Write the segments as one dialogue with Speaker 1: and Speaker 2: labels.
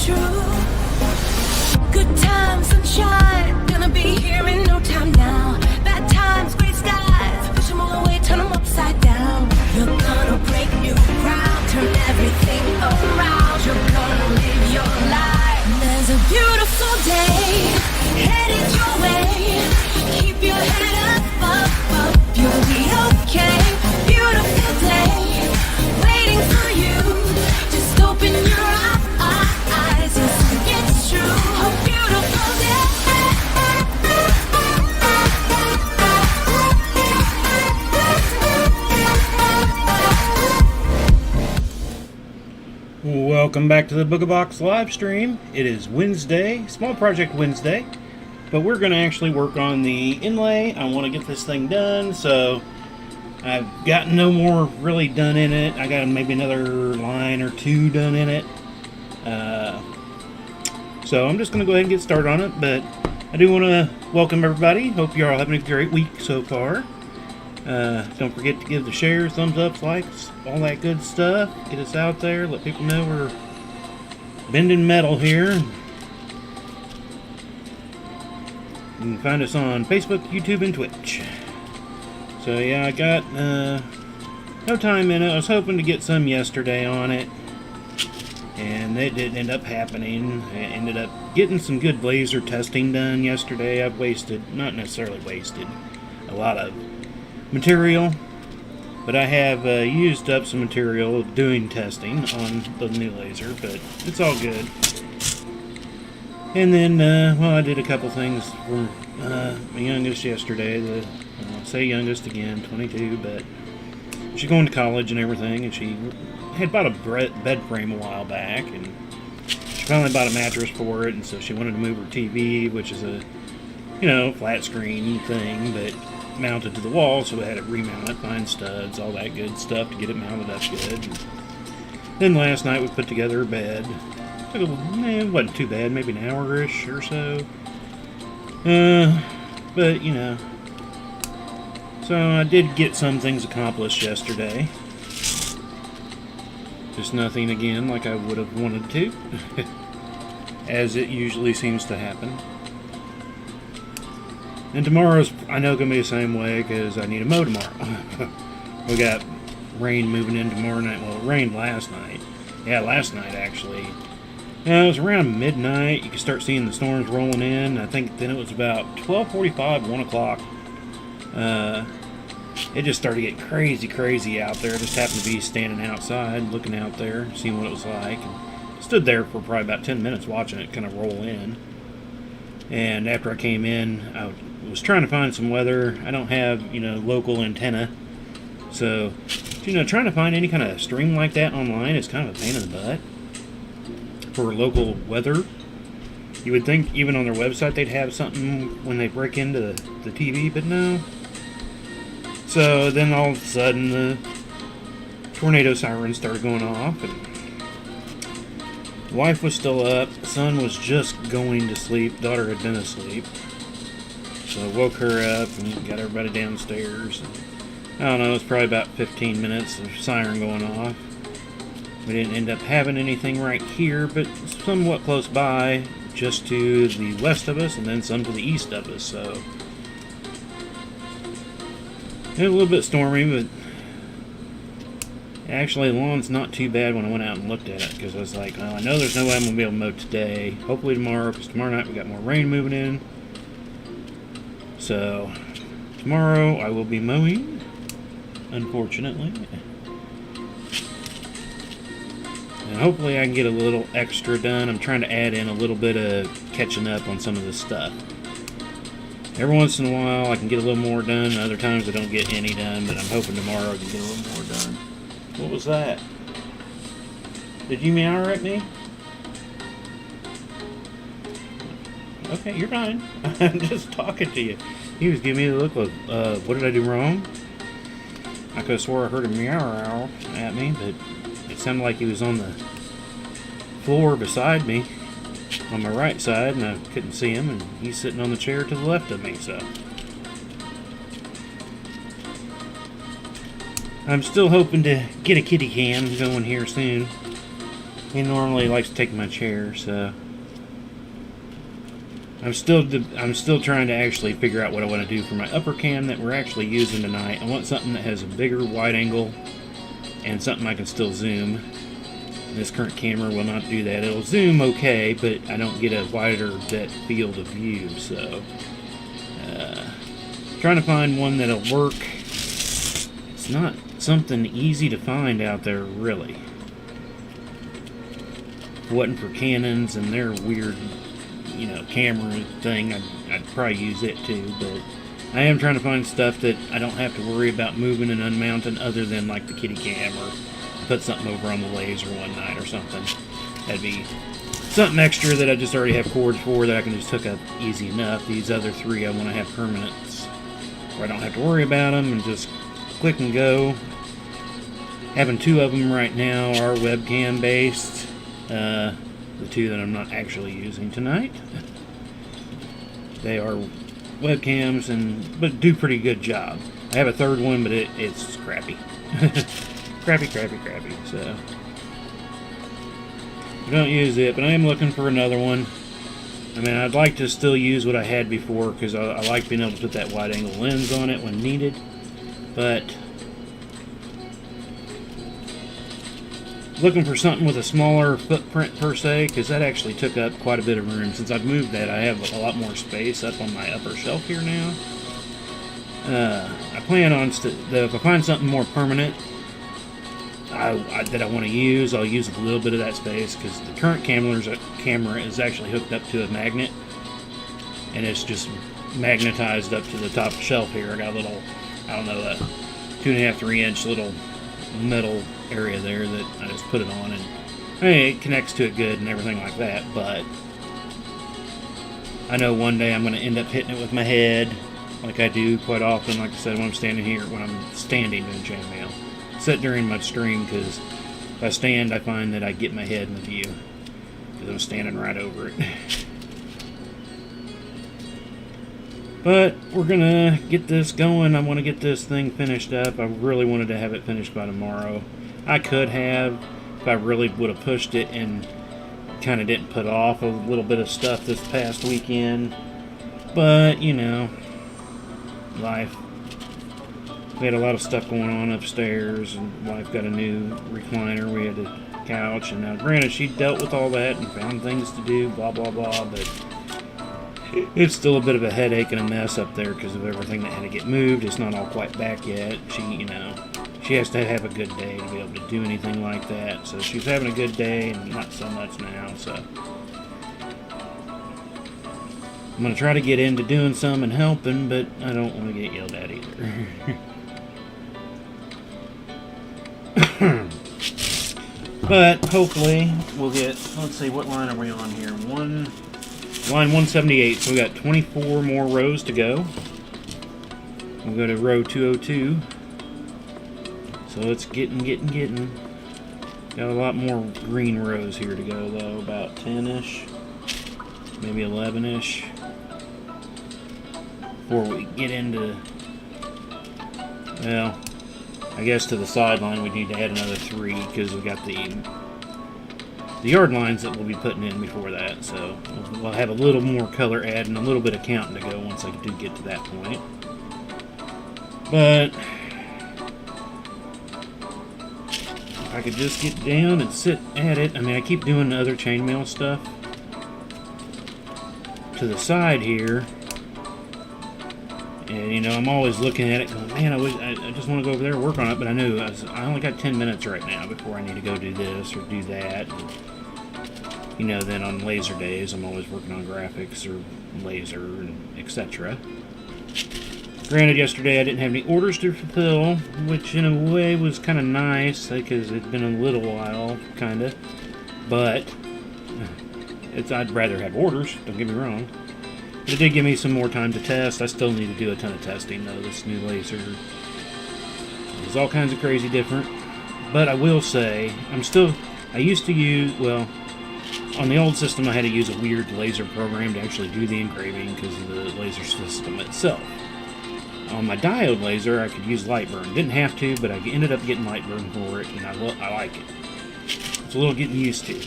Speaker 1: true. Good times, sunshine, gonna be here in no time now. Bad times, gray skies, push them all away, turn them upside down. You're gonna break new ground, turn everything around. You're gonna live your life. There's a beautiful day headed your way. Keep your head up, you'll be okay. Beautiful day waiting for you. Just open your eyes, you'll see it's true. A beautiful day.
Speaker 2: Welcome back to the Booga Box live stream. It is Wednesday, Small Project Wednesday, but we're going to actually work on the inlay. I want to get this thing done, so I've got no more really done in it. I got maybe another line or two done in it. So I'm just going to go ahead and get started on it, but I do want to welcome everybody. Hope you're all having a great week so far. Don't forget to give the shares, thumbs up, likes, all that good stuff. Get us out there. Let people know we're bending metal here. You can find us on Facebook, YouTube, and Twitch. So yeah, I got no time in it. I was hoping to get some yesterday on it, and it didn't end up happening. I ended up getting some good laser testing done yesterday. I've wasted, not necessarily wasted, a lot of material, but I have used up some material doing testing on the new laser, but it's all good. And then, well, I did a couple things for my youngest yesterday. I'll say youngest again, 22, but she's going to college and everything, and she had bought a bed frame a while back, and she finally bought a mattress for it, and so she wanted to move her TV, which is a, you know, flat screen thing, but mounted to the wall, so we had to remount it, find studs, all that good stuff to get it mounted up good. And then last night we put together a bed. It wasn't too bad, maybe an hour-ish or so. But, you know. So I did get some things accomplished yesterday. Just nothing, again, like I would have wanted to. As it usually seems to happen. And tomorrow's, I know, going to be the same way, because I need to mow tomorrow. We got rain moving in tomorrow night. Well, it rained last night. Yeah, last night, actually. It was around midnight. You could start seeing the storms rolling in. I think then it was about 12:45, 1 o'clock. It just started getting crazy out there. I just happened to be standing outside, looking out there, seeing what it was like. And stood there for probably about 10 minutes watching it kind of roll in. And after I came in, I was trying to find some weather. I don't have, you know, local antenna. So, you know, trying to find any kind of stream like that online is kind of a pain in the butt for local weather. You would think even on their website they'd have something when they break into the TV, but no. So then all of a sudden the tornado sirens started going off, and wife was still up, son was just going to sleep, daughter had been asleep. So I woke her up and got everybody downstairs. I don't know, it was probably about 15 minutes of siren going off. We didn't end up having anything right here, but somewhat close by, just to the west of us, and then some to the east of us, so. It was a little bit stormy, but actually the lawn's not too bad when I went out and looked at it, because I was like, well, I know there's no way I'm going to be able to mow today. Hopefully tomorrow, because tomorrow night we got more rain moving in. So, tomorrow I will be mowing, unfortunately. And hopefully I can get a little extra done. I'm trying to add in a little bit of catching up on some of this stuff. Every once in a while I can get a little more done. Other times I don't get any done, but I'm hoping tomorrow I can get a little more done. What was that? Did you meow at me? Okay, you're fine. I'm just talking to you. He was giving me the look of, what did I do wrong? I could have swore I heard a meow at me, but it sounded like he was on the floor beside me on my right side, and I couldn't see him, and he's sitting on the chair to the left of me, so. I'm still hoping to get a kitty cam going here soon. He normally likes to take my chair, so I'm still trying to actually figure out what I want to do for my upper cam that we're actually using tonight. I want something that has a bigger wide angle and something I can still zoom. This current camera will not do that. It'll zoom okay, but I don't get a wider depth field of view, so trying to find one that'll work. It's not something easy to find out there, really. If it wasn't for Canons and their weird, camera thing, I'd probably use it too, but I am trying to find stuff that I don't have to worry about moving and unmounting other than like the kitty cam or put something over on the laser one night or something. That'd be something extra that I just already have cords for that I can just hook up easy enough. These other three I want to have permanents where I don't have to worry about them and just click and go. Having two of them right now are webcam based. The two that I'm not actually using tonight. They are webcams but do pretty good job. I have a third one, but it's crappy. crappy, so I don't use it, but I am looking for another one. I mean, I'd like to still use what I had before because I like being able to put that wide angle lens on it when needed, but looking for something with a smaller footprint per se, because that actually took up quite a bit of room. Since I've moved that, I have a lot more space up on my upper shelf here now. I plan on, if I find something more permanent that I want to use, I'll use a little bit of that space, because the current camera is actually hooked up to a magnet, and it's just magnetized up to the top shelf here. I got a little, I don't know, a 2.5, 3-inch little metal area there that I just put it on, and it connects to it good and everything like that, but I know one day I'm going to end up hitting it with my head like I do quite often, like I said, when I'm standing here, when I'm standing doing chainmail. Sit during my stream, because if I stand, I find that I get my head in the view because I'm standing right over it. But we're gonna get this going. I want to get this thing finished up. I really wanted to have it finished by tomorrow. I could have, if I really would have pushed it and kind of didn't put off a little bit of stuff this past weekend. But, life. We had a lot of stuff going on upstairs, and wife got a new recliner. We had a couch, and now granted she dealt with all that and found things to do, blah blah blah, but it's still a bit of a headache and a mess up there because of everything that had to get moved. It's not all quite back yet. She has to have a good day to be able to do anything like that. So she's having a good day, and not so much now. So I'm going to try to get into doing some and helping, but I don't want to get yelled at either. But hopefully we'll get, let's see, what line are we on here? Line 178, so we got 24 more rows to go. We'll go to row 202. So it's getting. Got a lot more green rows here to go, though, about 10-ish, maybe 11-ish, before we get into, well, I guess to the sideline we need to add another 3, because we got the yard lines that we'll be putting in before that, so we'll have a little more color add and a little bit of counting to go once I do get to that point. But if I could just get down and sit at it. I mean, I keep doing the other chainmail stuff to the side here, and I'm always looking at it going, man, I just want to go over there and work on it, but I knew I only got 10 minutes right now before I need to go do this or do that. And, then on laser days, I'm always working on graphics or laser and etc. Granted, yesterday I didn't have any orders to fulfill, which in a way was kind of nice, because it'd been a little while, kind of. But I'd rather have orders, don't get me wrong. But it did give me some more time to test. I still need to do a ton of testing, though. This new laser is all kinds of crazy different. But I will say, I used to use, well, on the old system I had to use a weird laser program to actually do the engraving because of the laser system itself. On my diode laser, I could use Lightburn. Didn't have to, but I ended up getting Lightburn for it, and I like it. it's a little getting used to.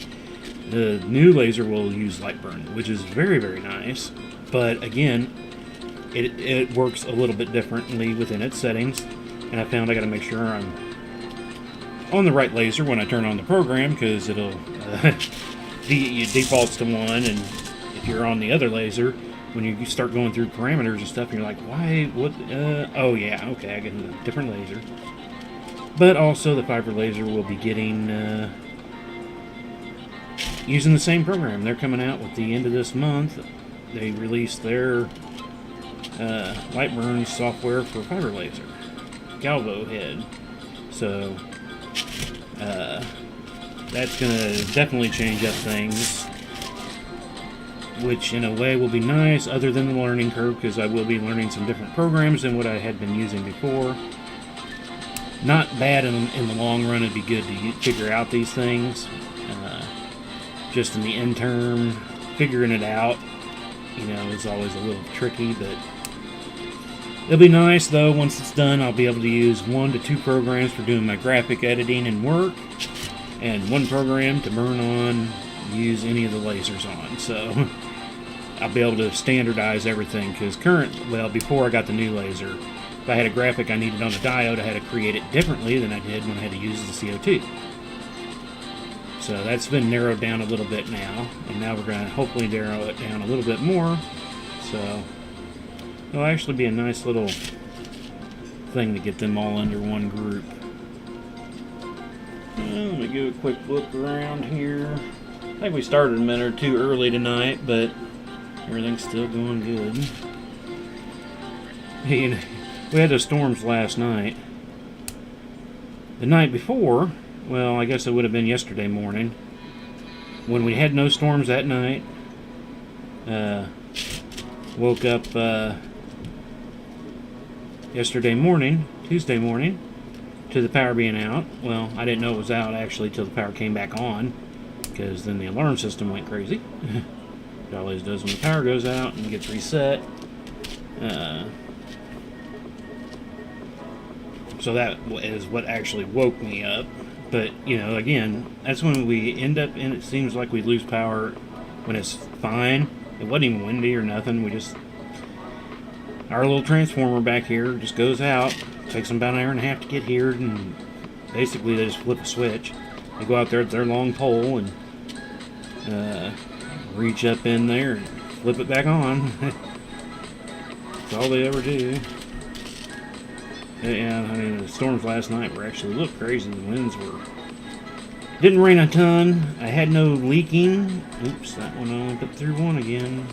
Speaker 2: The new laser will use light burn, which is very, very nice. But again, it works a little bit differently within its settings. And I found I got to make sure I'm on the right laser when I turn on the program, because it'll it defaults to one, and if you're on the other laser, when you start going through parameters and stuff, you're like, why, what, oh yeah, okay, I get a different laser. But also the fiber laser will be getting, using the same program. They're coming out with the end of this month. They released their light burn software for fiber laser, Galvo head. So that's going to definitely change up things, which in a way will be nice, other than the learning curve, because I will be learning some different programs than what I had been using before. Not bad in the long run. It'd be good to figure out these things. Just in the interim, figuring it out, is always a little tricky, but it'll be nice, though. Once it's done, I'll be able to use 1 to 2 programs for doing my graphic editing and work, and 1 program to burn on, use any of the lasers on. So I'll be able to standardize everything, because before I got the new laser, if I had a graphic I needed on a diode, I had to create it differently than I did when I had to use the CO2. So that's been narrowed down a little bit now, and now we're going to hopefully narrow it down a little bit more. So it'll actually be a nice little thing to get them all under one group. Well, let me give a quick look around here. I think we started a minute or two early tonight, but everything's still going good. We had those storms last night. The night before, well, I guess it would have been yesterday morning, when we had no storms that night. Woke up yesterday morning, Tuesday morning, to the power being out. Well, I didn't know it was out actually till the power came back on, because then the alarm system went crazy. It always does when the power goes out and gets reset. So that is what actually woke me up. But, again, that's when we end up in, it seems like we lose power when it's fine. It wasn't even windy or nothing. Our little transformer back here just goes out. Takes them about an hour and a half to get here, and basically they just flip a switch. They go out there with their long pole and reach up in there and flip it back on. That's all they ever do. Yeah, the storms last night were actually a little crazy. The winds didn't rain a ton. I had no leaking. Oops, that one only put through one again.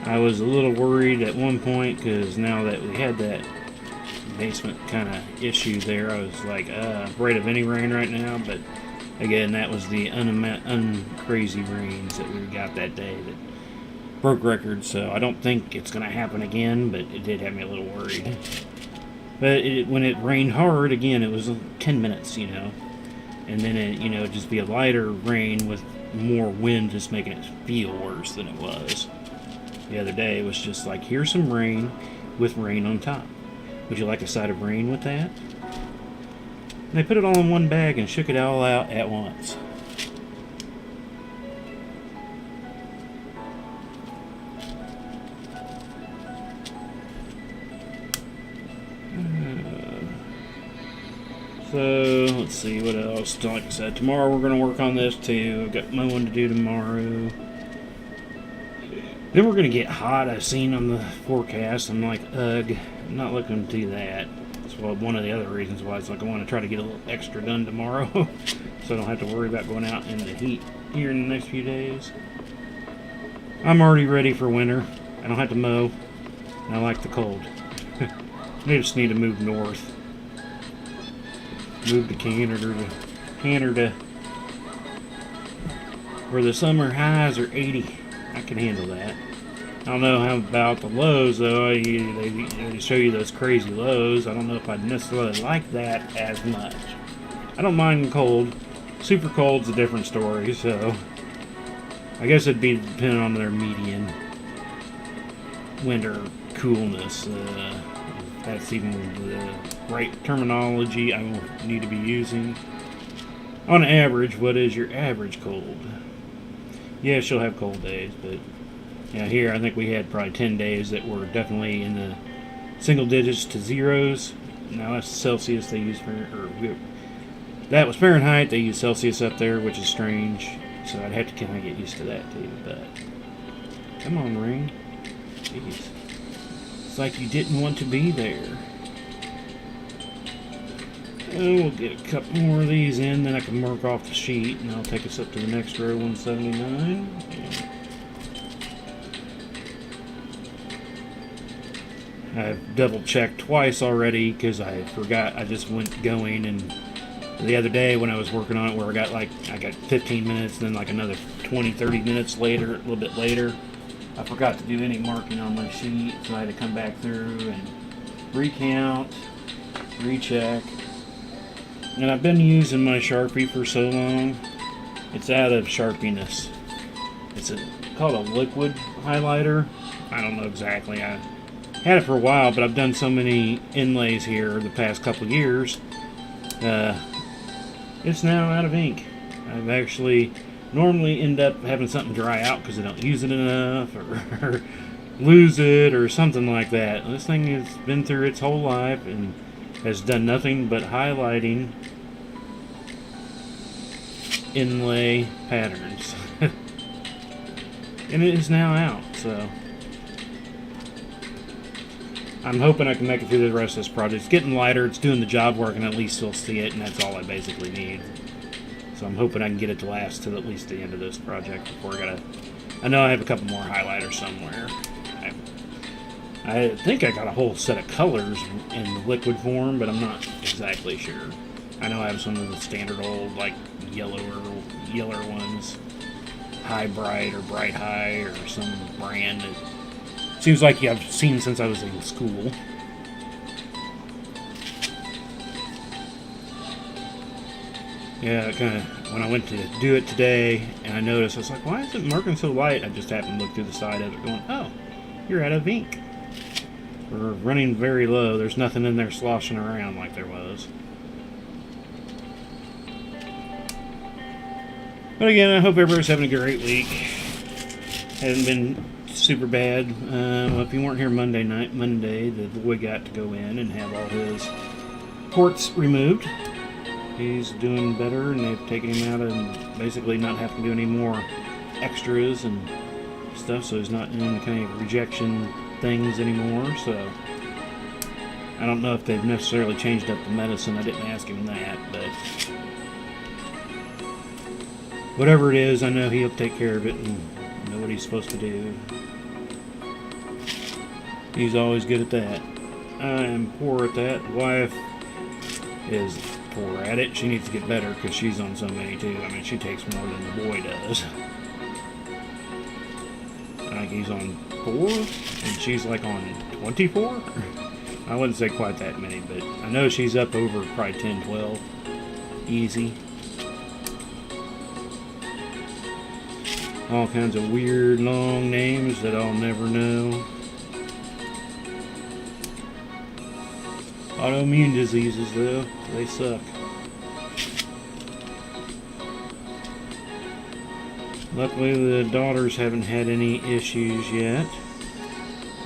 Speaker 2: I was a little worried at one point, because now that we had that basement kind of issue there, I was like, afraid of any rain right now. But again, that was the uncrazy rains that we got that day that broke records. So I don't think it's going to happen again, but it did have me a little worried. But when it rained hard, again, it was 10 minutes, and then it, just be a lighter rain with more wind, just making it feel worse than it was. The other day, it was just like, here's some rain with rain on top. Would you like a side of rain with that? And they put it all in one bag and shook it all out at once. So, let's see, what else? Like I said, tomorrow we're going to work on this too. I've got my one to do tomorrow. Then we're going to get hot. I've seen on the forecast. I'm like, ugh, I'm not looking to do that. That's one of the other reasons why it's like I want to try to get a little extra done tomorrow, so I don't have to worry about going out in the heat here in the next few days. I'm already ready for winter. I don't have to mow, and I like the cold. I just need to move north. Move to Canada, where the summer highs are 80. I can handle that. I don't know how about the lows, though. They show you those crazy lows. I don't know if I'd necessarily like that as much. I don't mind cold. Super cold's a different story, so I guess it'd be depending on their median winter coolness. That's even the right terminology I will need to be using. On average, what is your average cold? Yeah, she'll have cold days, but yeah, here I think we had probably 10 days that were definitely in the single digits to zeros. Now that's Celsius they use that was Fahrenheit. They use Celsius up there, which is strange. So I'd have to kind of get used to that too. But come on, Ring. Jeez, it's like you didn't want to be there. We'll get a couple more of these in, then I can mark off the sheet, and I'll take us up to the next row, 179. I've double checked twice already because I forgot. I just went going, and the other day when I was working on it, where I got 15 minutes, then like another 20-30 minutes later, a little bit later, I forgot to do any marking on my sheet, so I had to come back through and recount, recheck. And I've been using my Sharpie for so long, it's out of Sharpiness. It's called a liquid highlighter. I don't know exactly. I had it for a while, but I've done so many inlays here the past couple years. It's now out of ink. I've actually normally end up having something dry out because I don't use it enough or lose it or something like that. This thing has been through its whole life and has done nothing but highlighting inlay patterns. And it is now out, so I'm hoping I can make it through the rest of this project. It's getting lighter, it's doing the job work, and at least you'll see it, and that's all I basically need. So I'm hoping I can get it to last to at least the end of this project before I know I have a couple more highlighters somewhere. I think I got a whole set of colors in liquid form, but I'm not exactly sure. I know I have some of the standard old, like, yellower ones. High Bright or Bright High or some brand that seems like I've seen since I was in school. Yeah, kind of, when I went to do it today, and I noticed, I was like, why is it marking so light? I just happened to look through the side of it going, oh, you're out of ink. We're running very low. There's nothing in there sloshing around like there was. But again, I hope everybody's having a great week. Hasn't been super bad. Well, if you weren't here Monday, the boy got to go in and have all his ports removed. He's doing better, and they've taken him out and basically not having to do any more extras and stuff, so he's not in the kind of rejection things anymore. So I don't know if they've necessarily changed up the medicine. I didn't ask him that, but whatever it is, I know he'll take care of it and know what he's supposed to do. He's always good at that. I am poor at that. Wife is poor at it. She needs to get better because she's on so many too. I mean, she takes more than the boy does. I think he's on 4 and she's like on 24. I wouldn't say quite that many, but I know she's up over probably 10, 12. Easy. All kinds of weird long names that I'll never know. Autoimmune diseases, though, they suck. Luckily, the daughters haven't had any issues yet.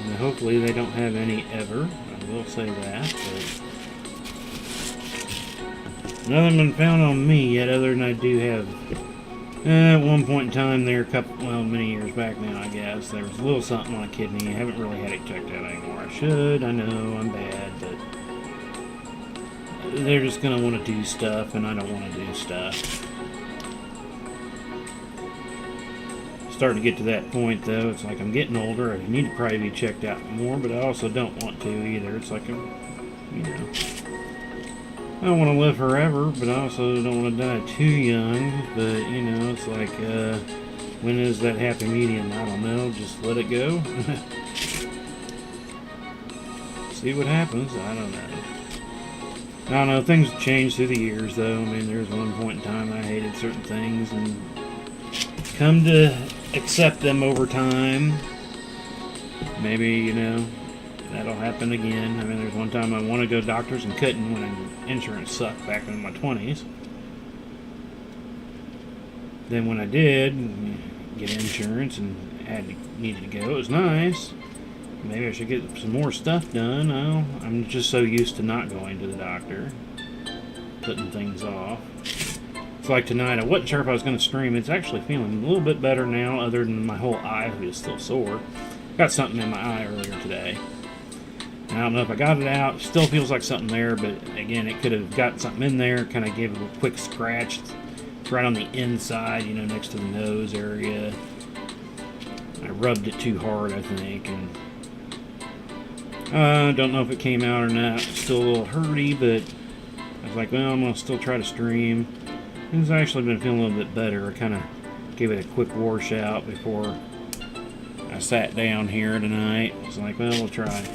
Speaker 2: And hopefully they don't have any ever. I will say that. But nothing been found on me yet, other than I do have... at one point in time there, many years back now, I guess, there was a little something on a kidney. I haven't really had it checked out anymore. I should, I know, I'm bad, but they're just going to want to do stuff, and I don't want to do stuff. Starting to get to that point, though. It's like I'm getting older. I need to probably be checked out more, but I also don't want to either. It's like, I don't want to live forever, but I also don't want to die too young. But, it's like, when is that happy medium? I don't know. Just let it go. See what happens. I don't know. I don't know. Things change through the years, though. I mean, there's one point in time I hated certain things and come to accept them over time. Maybe, that'll happen again. I mean, there's one time I wanted to go to doctors and couldn't when insurance sucked back in my 20s. then when I did get insurance and needed to go, it was nice. Maybe I should get some more stuff done. I'm just so used to not going to the doctor, putting things off. It's like tonight, I wasn't sure if I was going to stream. It's actually feeling a little bit better now, other than my whole eye is still sore. Got something in my eye earlier today. And I don't know if I got it out. It still feels like something there, but again, it could have got something in there. Kind of gave it a quick scratch. It's right on the inside, next to the nose area. I rubbed it too hard, I think, and I don't know if it came out or not. It's still a little hurty, but I was like, well, I'm going to still try to stream. It's actually been feeling a little bit better. I kind of gave it a quick wash out before I sat down here tonight. It's like, well, we'll try.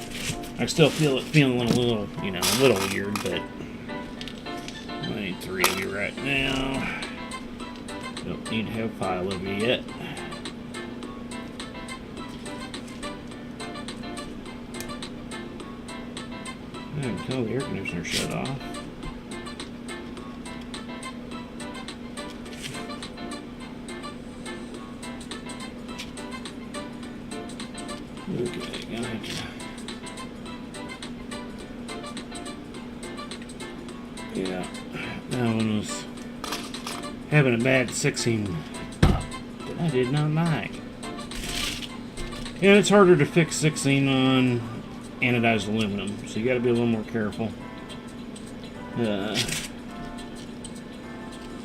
Speaker 2: I still feel it feeling a little, a little weird, but I need 3 of you right now. Don't need to have 5 of you yet. I can tell the air conditioner shut off. Okay, gonna have to. Yeah, that one was having a bad 16 that I did not like. Yeah, it's harder to fix 16 on anodized aluminum, so you got to be a little more careful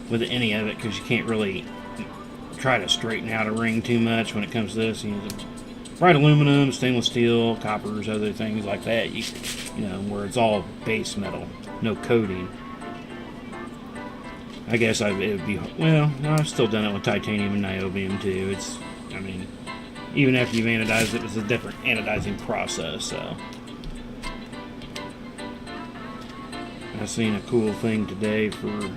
Speaker 2: with any of it, because you can't really try to straighten out a ring too much when it comes to this. You use bright aluminum, stainless steel, coppers, other things like that. Where it's all base metal, no coating. I guess it would be, well, I've still done it with titanium and niobium too. Even after you've anodized it, it's a different anodizing process, so. I seen a cool thing today for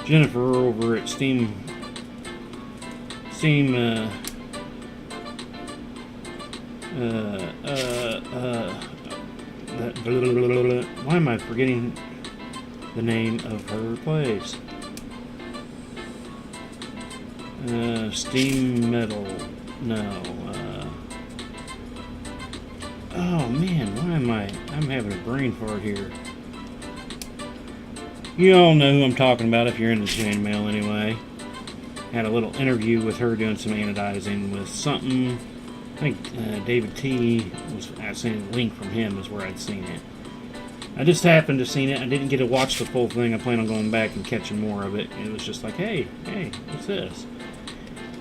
Speaker 2: Jennifer over at Steam, why am I forgetting the name of her place? Steam Metal. No. Oh man, I'm having a brain fart here. You all know who I'm talking about if you're in the chainmail anyway. Had a little interview with her doing some anodizing with something. I think David T. I seen a link from him is where I'd seen it. I just happened to seen it. I didn't get to watch the full thing. I plan on going back and catching more of it. It was just like, hey, what's this?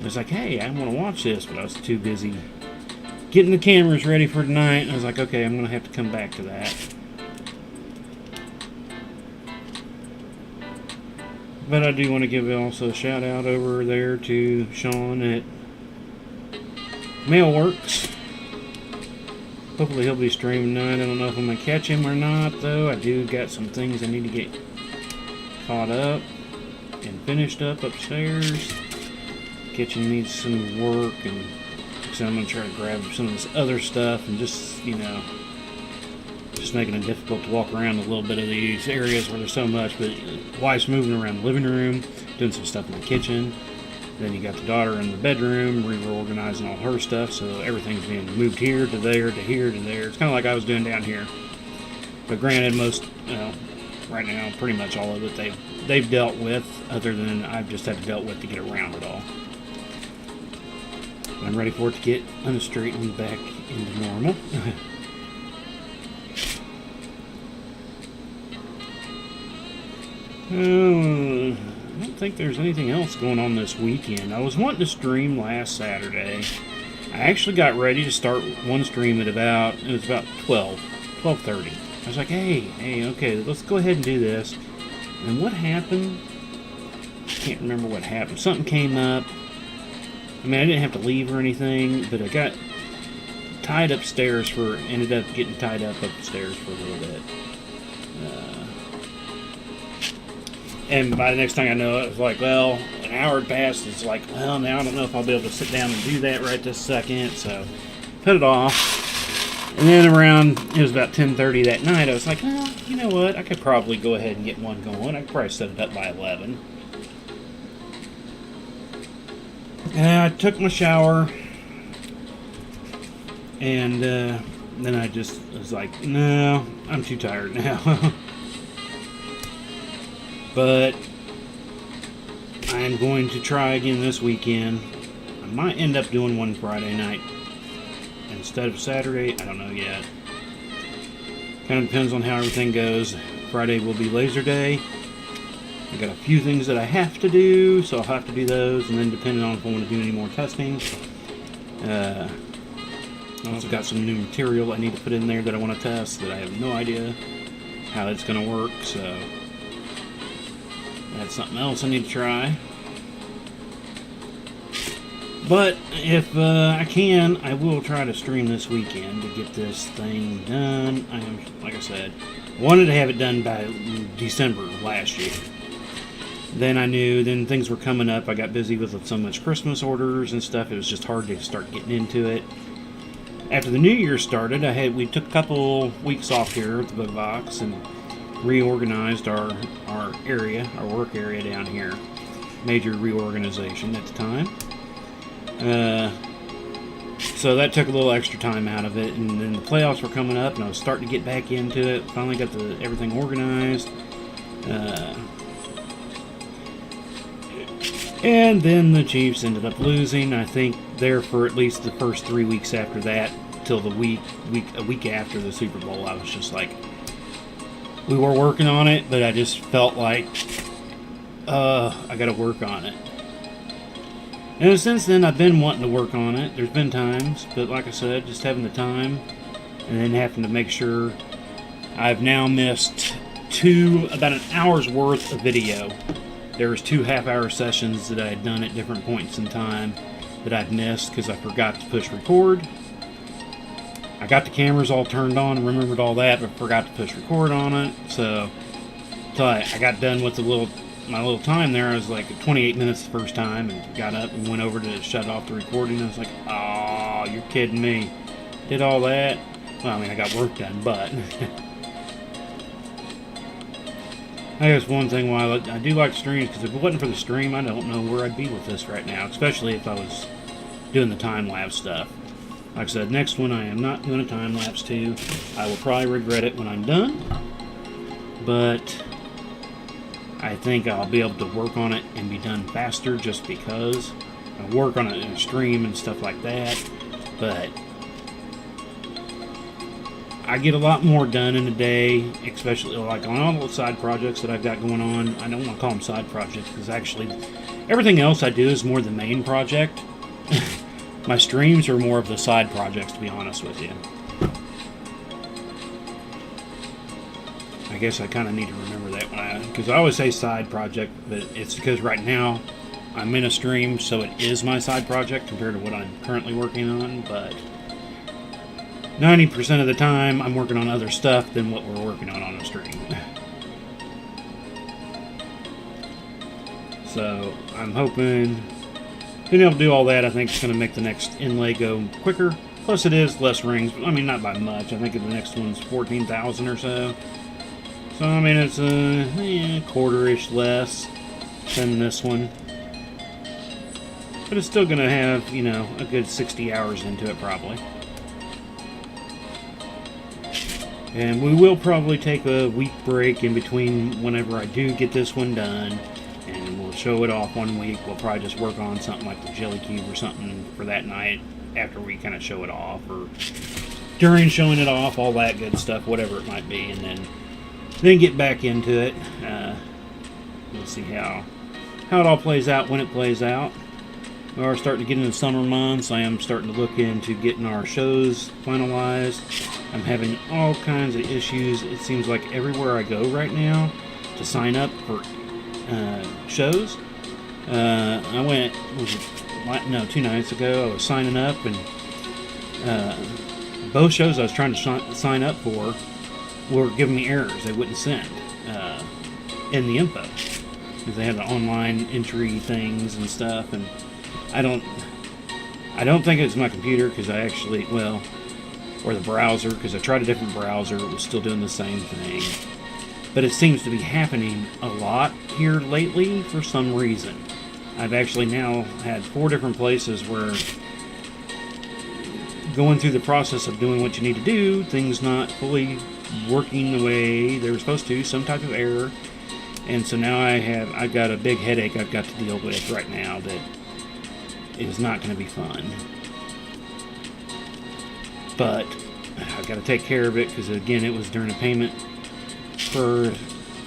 Speaker 2: I was like, hey, I want to watch this, but I was too busy getting the cameras ready for tonight. And I was like, okay, I'm going to have to come back to that. But I do want to give also a shout out over there to Sean at Mailworks. Hopefully he'll be streaming tonight. I don't know if I'm going to catch him or not, though. I do got some things I need to get caught up and finished up upstairs. Kitchen needs some work, and so I'm going to try to grab some of this other stuff and just, just making it difficult to walk around a little bit of these areas where there's so much. But wife's moving around the living room, doing some stuff in the kitchen. Then you got the daughter in the bedroom, reorganizing all her stuff, so everything's being moved here to there to here to there. It's kind of like I was doing down here. But granted, right now, pretty much all of it they've dealt with, other than I've just had to deal with to get around it all. I'm ready for it to get unstraightened back into normal. I don't think there's anything else going on this weekend. I was wanting to stream last Saturday. I actually got ready to start one stream at about 12:30. I was like, hey, okay, let's go ahead and do this. And what happened? I can't remember what happened. Something came up. I didn't have to leave or anything, but I got tied upstairs ended up getting tied up upstairs for a little bit. And by the next thing I know, it was like, well, an hour had passed. It's like, well, now I don't know if I'll be able to sit down and do that right this second. So, put it off. And then it was about 10:30 that night, I was like, well, you know what? I could probably go ahead and get one going. I could probably set it up by 11. I took my shower, and then I just was like, no, I'm too tired now. But I'm going to try again this weekend. I might end up doing one Friday night instead of Saturday. I don't know yet. Kind of depends on how everything goes. Friday will be laser day. I got a few things that I have to do, so I'll have to do those, and then depending on if I want to do any more testing. I also got some new material I need to put in there that I want to test that I have no idea how it's going to work, so that's something else I need to try. But if I can, I will try to stream this weekend to get this thing done. I am, like I said, wanted to have it done by December last year. Then I knew, then things were coming up. I got busy with so much Christmas orders and stuff. It was just hard to start getting into it. After the new year started, we took a couple weeks off here at the Booga Box and reorganized our area, our work area down here. Major reorganization at the time. So that took a little extra time out of it, and then the playoffs were coming up, and I was starting to get back into it. Finally got everything organized. And then the Chiefs ended up losing. I think there for at least the first 3 weeks after that, till a week after the Super Bowl, I was just like, we were working on it, but I just felt like, I got to work on it. And since then, I've been wanting to work on it. There's been times, but like I said, just having the time, and then having to make sure. I've now missed about an hour's worth of video. There was 2 half-hour sessions that I had done at different points in time that I'd missed because I forgot to push record. I got the cameras all turned on and remembered all that, but forgot to push record on it. So until I got done with my little time there, I was like 28 minutes the first time, and got up and went over to shut off the recording. I was like, oh, you're kidding me. Did all that? Well, I mean, I got work done, but I guess one thing why I do like streams, because if it wasn't for the stream, I don't know where I'd be with this right now, especially if I was doing the time-lapse stuff. Like I said, next one I am not doing a time-lapse too. I will probably regret it when I'm done, but I think I'll be able to work on it and be done faster just because I work on it in a stream and stuff like that, but I get a lot more done in a day, especially like on all the side projects that I've got going on. I don't want to call them side projects because actually everything else I do is more the main project. My streams are more of the side projects, to be honest with you. I guess I kind of need to remember that because I always say side project, but it's because right now I'm in a stream, so it is my side project compared to what I'm currently working on, but 90% of the time, I'm working on other stuff than what we're working on a stream. So, I'm hoping being able to do all that, I think, is going to make the next inlay go quicker. Plus, it is less rings. I mean, not by much. I think the next one's 14,000 or so. So, I mean, it's a quarter-ish less than this one. But it's still going to have, a good 60 hours into it, probably. And we will probably take a week break in between whenever I do get this one done. And we'll show it off 1 week. We'll probably just work on something like the Jelly Cube or something for that night after we kind of show it off. Or during showing it off, all that good stuff, whatever it might be. And then get back into it. We'll see how it all plays out when it plays out. We are starting to get into the summer months. I am starting to look into getting our shows finalized. I'm having all kinds of issues. It seems like everywhere I go right now to sign up for shows. I went, 2 nights ago, I was signing up, and both shows I was trying to sign up for were giving me errors. They wouldn't send in the info because they had the online entry things and stuff, and I don't think it's my computer because I actually, or the browser, because I tried a different browser, it was still doing the same thing. But it seems to be happening a lot here lately for some reason. I've actually now had 4 different places where going through the process of doing what you need to do, things not fully working the way they were supposed to, some type of error. And so now I've got a big headache I've got to deal with right now that is not going to be fun. But I've got to take care of it because, again, it was during a payment for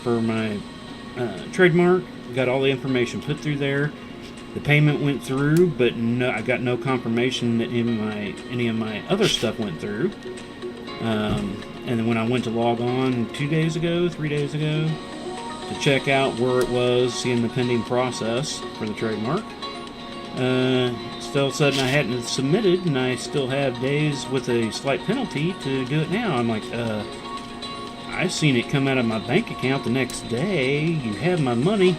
Speaker 2: my trademark. Got all the information put through there. The payment went through, but no, I got no confirmation that any of my other stuff went through. And then when I went to log on 3 days ago, to check out where it was, seeing the pending process for the trademark, still sudden I hadn't submitted, and I still have days with a slight penalty to do it now. I'm like, I've seen it come out of my bank account the next day. You have my money.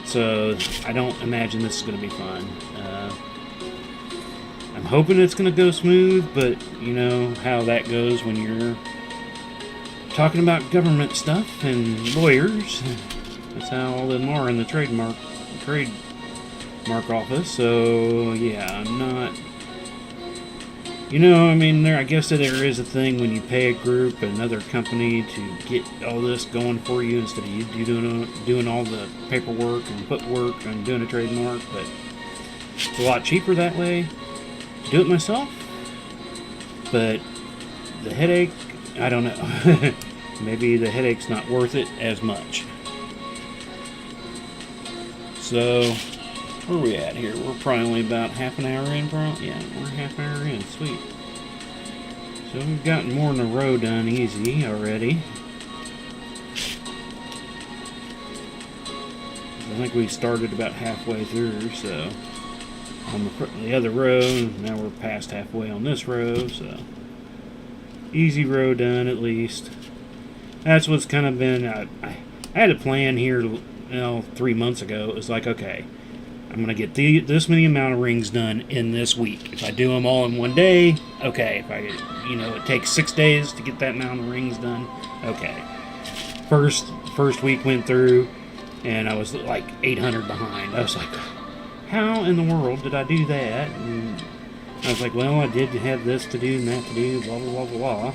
Speaker 2: So I don't imagine this is going to be fun. I'm hoping it's going to go smooth, but you know how that goes when you're talking about government stuff and lawyers. That's how all of them are in the trademark office. So yeah, I'm not. You know, I mean, I guess that there is a thing when you pay a group, another company, to get all this going for you instead of you doing all the paperwork and footwork and doing a trademark. But it's a lot cheaper that way to do it myself. But the headache, I don't know. Maybe the headache's not worth it as much. So, where are we at here? We're probably only about half an hour in, yeah, we're half an hour in. Sweet. So we've gotten more than a row done easy already. I think we started about halfway through, so on the other row, now we're past halfway on this row, so easy row done at least. That's what's kind of been, I had a plan here, 3 months ago. It was like, okay, I'm going to get this many amount of rings done in this week. If I do them all in one day, okay. If it takes 6 days to get that amount of rings done, okay. First week went through, and I was like 800 behind. I was like, how in the world did I do that? And I was like, well, I did have this to do and that to do, blah, blah, blah, blah.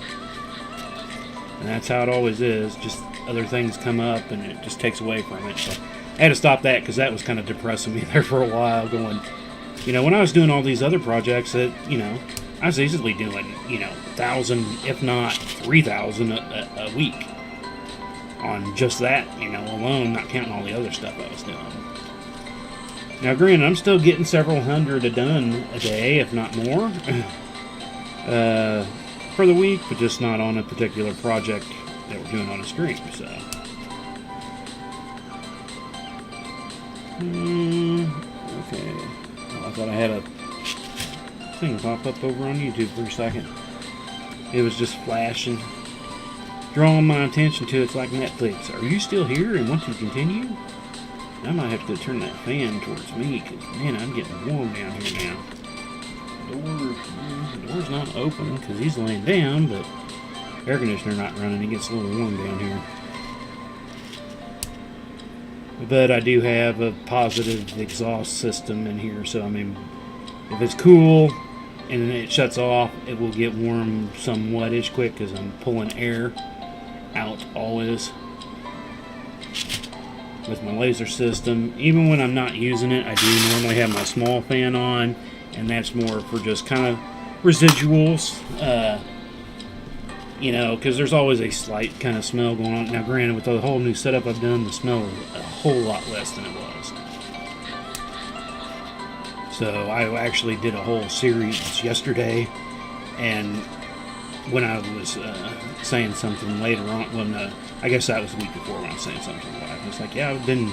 Speaker 2: And that's how it always is. Just other things come up, and it just takes away from it. So I had to stop that because that was kind of depressing me there for a while, going, when I was doing all these other projects that, I was easily doing, 1,000, if not 3,000 a week on just that, alone, not counting all the other stuff I was doing. Now, granted, I'm still getting several hundred done a day, if not more, for the week, but just not on a particular project that we're doing on a stream, so. Okay. Well, I thought I had a thing pop up over on YouTube for a second. It was just flashing, drawing my attention to it. It's like Netflix. Are you still here and want to continue? I might have to turn that fan towards me because, man, I'm getting warm down here now. The door's not open because he's laying down, but air conditioner not running. It gets a little warm down here. But I do have a positive exhaust system in here, so I mean, if it's cool and it shuts off, it will get warm somewhat-ish quick because I'm pulling air out always with my laser system. Even when I'm not using it, I do normally have my small fan on, and that's more for just kind of residuals, because there's always a slight kind of smell going on. Now, granted, with the whole new setup I've done, the smell is a whole lot less than it was. So I actually did a whole series yesterday, and when I was saying something later on, I guess that was the week before when I was saying something live. I was like, yeah, I've been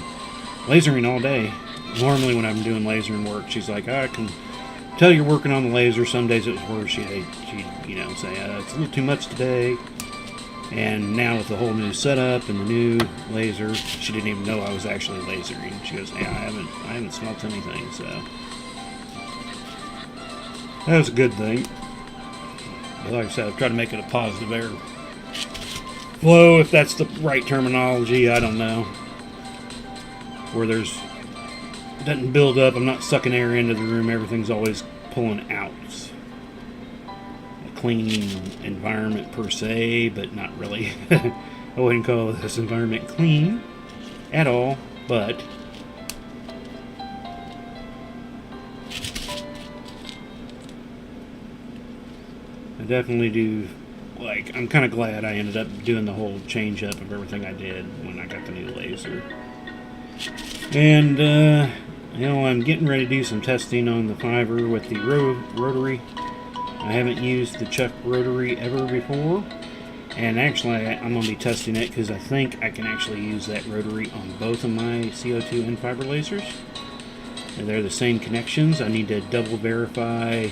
Speaker 2: lasering all day. Normally when I'm doing lasering work, she's like, I can tell you're working on the laser. Some days it was worse. She'd say, it's a little too much today. And now with the whole new setup and the new laser, she didn't even know I was actually lasering. She goes, yeah, I haven't smelt anything, so that was a good thing. But like I said, I've tried to make it a positive air flow, if that's the right terminology. I don't know. Where there's doesn't build up. I'm not sucking air into the room. Everything's always pulling out. A clean environment per se, but not really. I wouldn't call this environment clean at all, but I definitely do. Like, I'm kind of glad I ended up doing the whole change up of everything I did when I got the new laser. And, I'm getting ready to do some testing on the fiber with the rotary. I haven't used the Chuck rotary ever before. And actually, I'm going to be testing it because I think I can actually use that rotary on both of my CO2 and fiber lasers. And they're the same connections. I need to double verify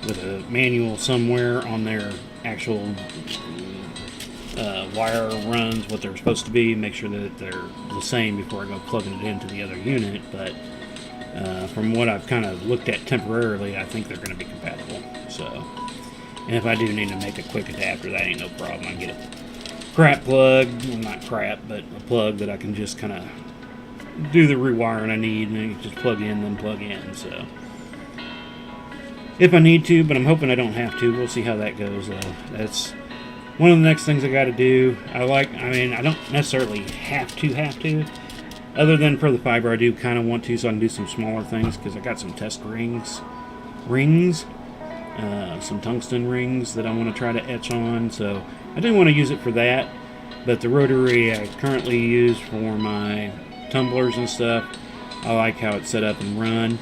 Speaker 2: with a manual somewhere on their actual wire runs, what they're supposed to be, make sure that they're the same before I go plugging it into the other unit. But from what I've kind of looked at temporarily, I think they're going to be compatible. So, and if I do need to make a quick adapter, that ain't no problem. I can get a crap plug, well, not crap, but a plug that I can just kind of do the rewiring I need, and then just plug in, then plug in. So, if I need to, but I'm hoping I don't have to. We'll see how that goes, though. That's one of the next things I got to do. I don't necessarily have to. Other than for the fiber, I do kind of want to, so I can do some smaller things, because I got some test rings, some tungsten rings that I want to try to etch on. So I do want to use it for that. But the rotary I currently use for my tumblers and stuff, I like how it's set up and run.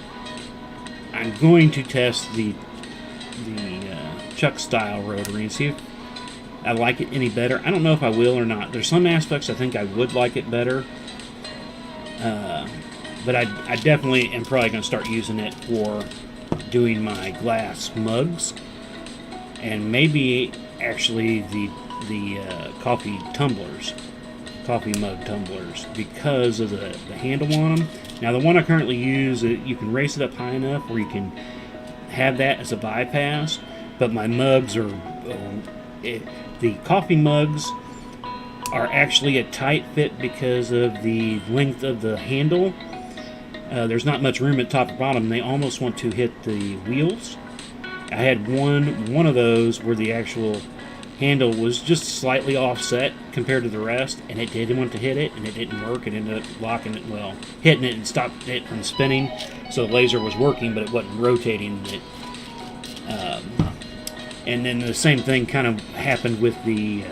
Speaker 2: I'm going to test the Chuck style rotary and see if I like it any better. I don't know if I will or not. There's some aspects I think I would like it better, but I definitely am probably going to start using it for doing my glass mugs, and maybe actually the coffee mug tumblers, because of the handle on them. Now, the one I currently use, you can raise it up high enough where you can have that as a bypass, but my mugs are, the coffee mugs are actually a tight fit because of the length of the handle. There's not much room at top or bottom. They almost want to hit the wheels. I had one of those where the actual handle was just slightly offset compared to the rest, and it didn't want to hit it, and it didn't work. It ended up locking it, hitting it and stopped it from spinning. So the laser was working, but it wasn't rotating it. And then the same thing kind of happened with the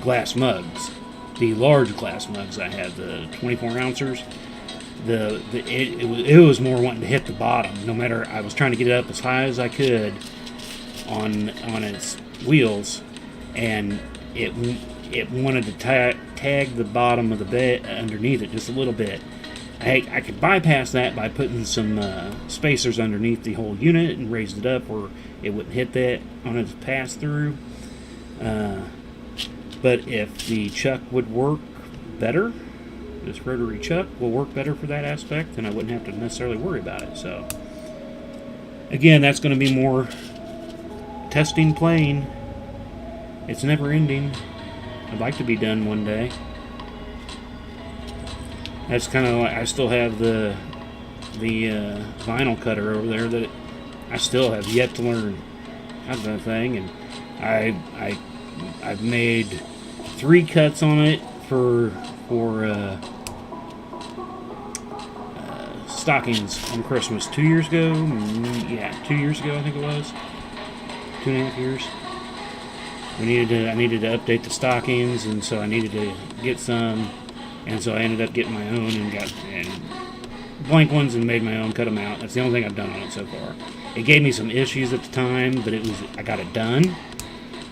Speaker 2: glass mugs, the large glass mugs I had, the 24 ouncers. It was more wanting to hit the bottom. No matter, I was trying to get it up as high as I could on its wheels, and it wanted to tag the bottom of the bed underneath it just a little bit. I could bypass that by putting some spacers underneath the whole unit and raised it up where it wouldn't hit that on its pass through. But if the chuck would work better, this rotary chuck will work better for that aspect, then I wouldn't have to necessarily worry about it. So again, that's going to be more testing playing. It's never ending. I'd like to be done one day. That's kind of like, I still have the vinyl cutter over there that I still have yet to learn how to do that thing, and I've made 3 cuts on it for stockings on Christmas 2 years ago. Yeah, 2 years ago I think it was. 2.5 years. I needed to update the stockings, and so I needed to get some, and so I ended up getting my own and got blank ones and made my own, cut them out. That's the only thing I've done on it so far. It gave me some issues at the time, but I got it done.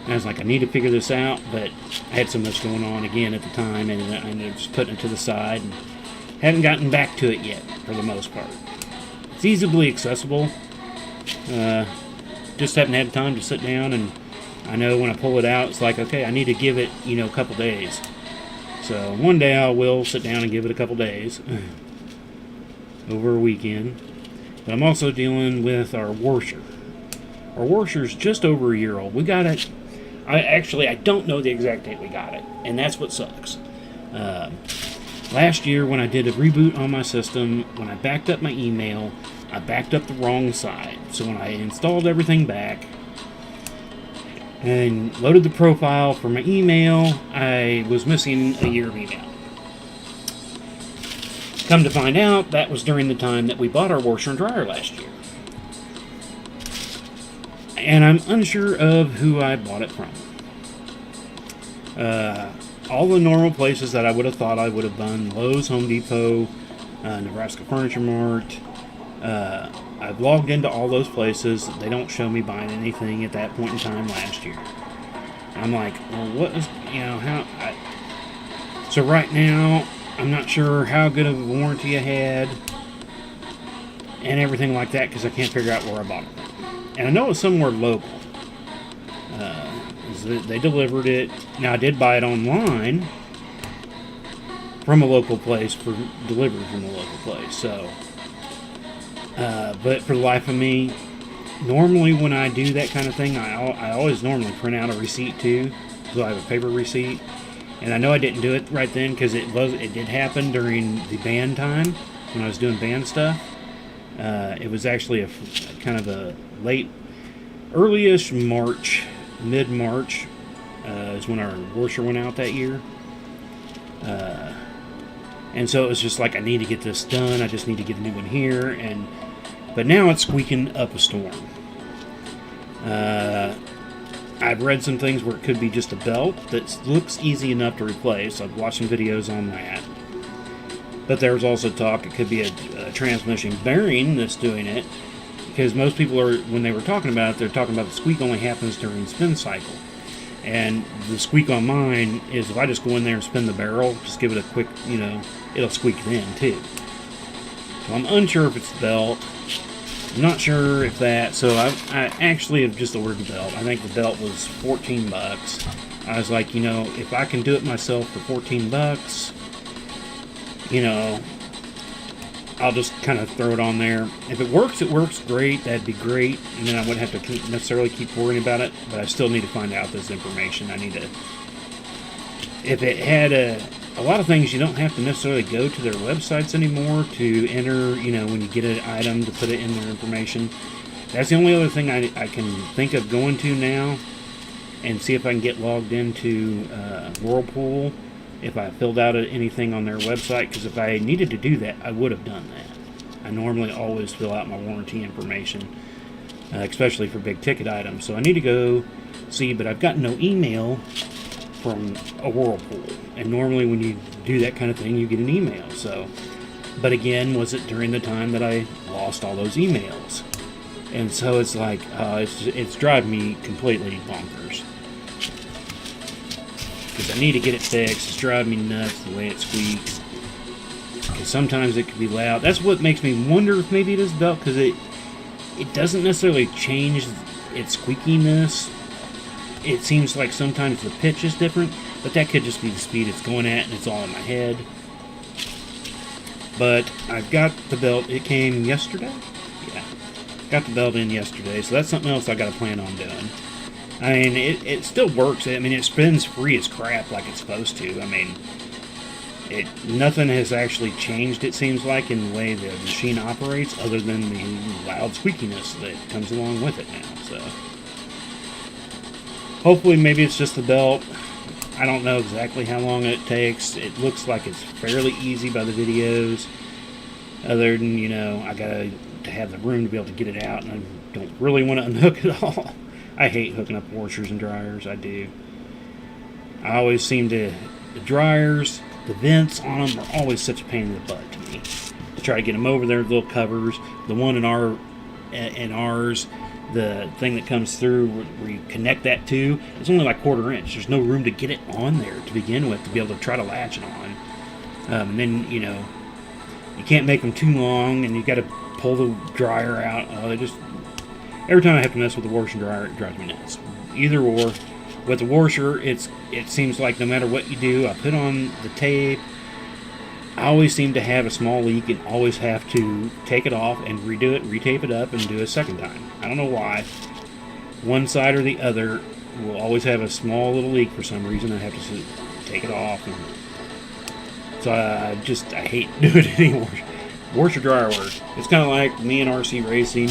Speaker 2: And I was like, I need to figure this out, but I had so much going on again at the time, and I ended up just putting it to the side and haven't gotten back to it yet for the most part. It's easily accessible. Just haven't had time to sit down, and I know when I pull it out, it's like, okay, I need to give it, a couple days. So one day I will sit down and give it a couple days over a weekend. But I'm also dealing with our washer. Our washer's just over a year old. We got it. I don't know the exact date we got it, and that's what sucks. last year when I did a reboot on my system, when I backed up my email, I backed up the wrong side. So when I installed everything back and loaded the profile for my email, I was missing a year of email. Come to find out, that was during the time that we bought our washer and dryer last year. And I'm unsure of who I bought it from. All the normal places that I would have thought I would have done: Lowe's, Home Depot, Nebraska Furniture Mart. I've logged into all those places. They don't show me buying anything at that point in time last year. I'm like, well, what is, so right now, I'm not sure how good of a warranty I had and everything like that, because I can't figure out where I bought it from. And I know it's somewhere local. They delivered it. Now, I did buy it online from a local place, for delivered from a local place. So, but for the life of me, normally when I do that kind of thing, I always normally print out a receipt too, so I have a paper receipt. And I know I didn't do it right then because it did happen during the band time when I was doing band stuff. It was actually a kind of a early-ish March, mid-March is when our washer went out that year. And so it was just like, I need to get this done. I just need to get a new one here. But now it's squeaking up a storm. I've read some things where it could be just a belt that looks easy enough to replace. I've watched some videos on that. But there was also talk it could be a transmission bearing that's doing it. Because most people when they were talking about it, they're talking about the squeak only happens during spin cycle. And the squeak on mine is if I just go in there and spin the barrel, just give it a quick, it'll squeak then too. So I'm unsure if it's the belt. I'm not sure if that, so I actually have just ordered the belt. I think the belt was $14. I was like, if I can do it myself for $14, I'll just kind of throw it on there. If it works great, that'd be great, and then I wouldn't have to necessarily keep worrying about it, but I still need to find out this information. If it had a lot of things, you don't have to necessarily go to their websites anymore to enter, when you get an item, to put it in their information. That's the only other thing I can think of going to now, and see if I can get logged into Whirlpool if I filled out anything on their website, because if I needed to do that, I would have done that. I normally always fill out my warranty information, especially for big ticket items. So I need to go see, but I've got no email from a Whirlpool. And normally when you do that kind of thing, you get an email. So, but again, was it during the time that I lost all those emails? And so it's like, it's driving me completely bonkers. Because I need to get it fixed. It's driving me nuts the way it squeaks. Because sometimes it can be loud. That's what makes me wonder if maybe it is belt, because it doesn't necessarily change its squeakiness. It seems like sometimes the pitch is different, but that could just be the speed it's going at, and it's all in my head. But I've got the belt. It came yesterday? Yeah. Got the belt in yesterday, so that's something else I got to plan on doing. I mean, it still works. I mean, it spins free as crap like it's supposed to. I mean, nothing has actually changed, it seems like, in the way the machine operates, other than the loud squeakiness that comes along with it now, so. Hopefully, maybe it's just the belt. I don't know exactly how long it takes. It looks like it's fairly easy by the videos. Other than, I gotta have the room to be able to get it out, and I don't really want to unhook it all. I hate hooking up washers and dryers. I do. I always seem to... The dryers, the vents on them are always such a pain in the butt to me. To try to get them over there, little covers. The one in ours, the thing that comes through where you connect that to, it's only like 1/4 inch. There's no room to get it on there to begin with to be able to try to latch it on. And then, you can't make them too long, and you got to pull the dryer out. Every time I have to mess with the washer and dryer, it drives me nuts. Either or. With the washer, it seems like no matter what you do, I put on the tape, I always seem to have a small leak and always have to take it off and redo it, retape it up, and do it a second time. I don't know why. One side or the other will always have a small little leak for some reason. I have to take it off. So I hate doing it anymore. Washer dryer work. It's kind of like me and RC racing.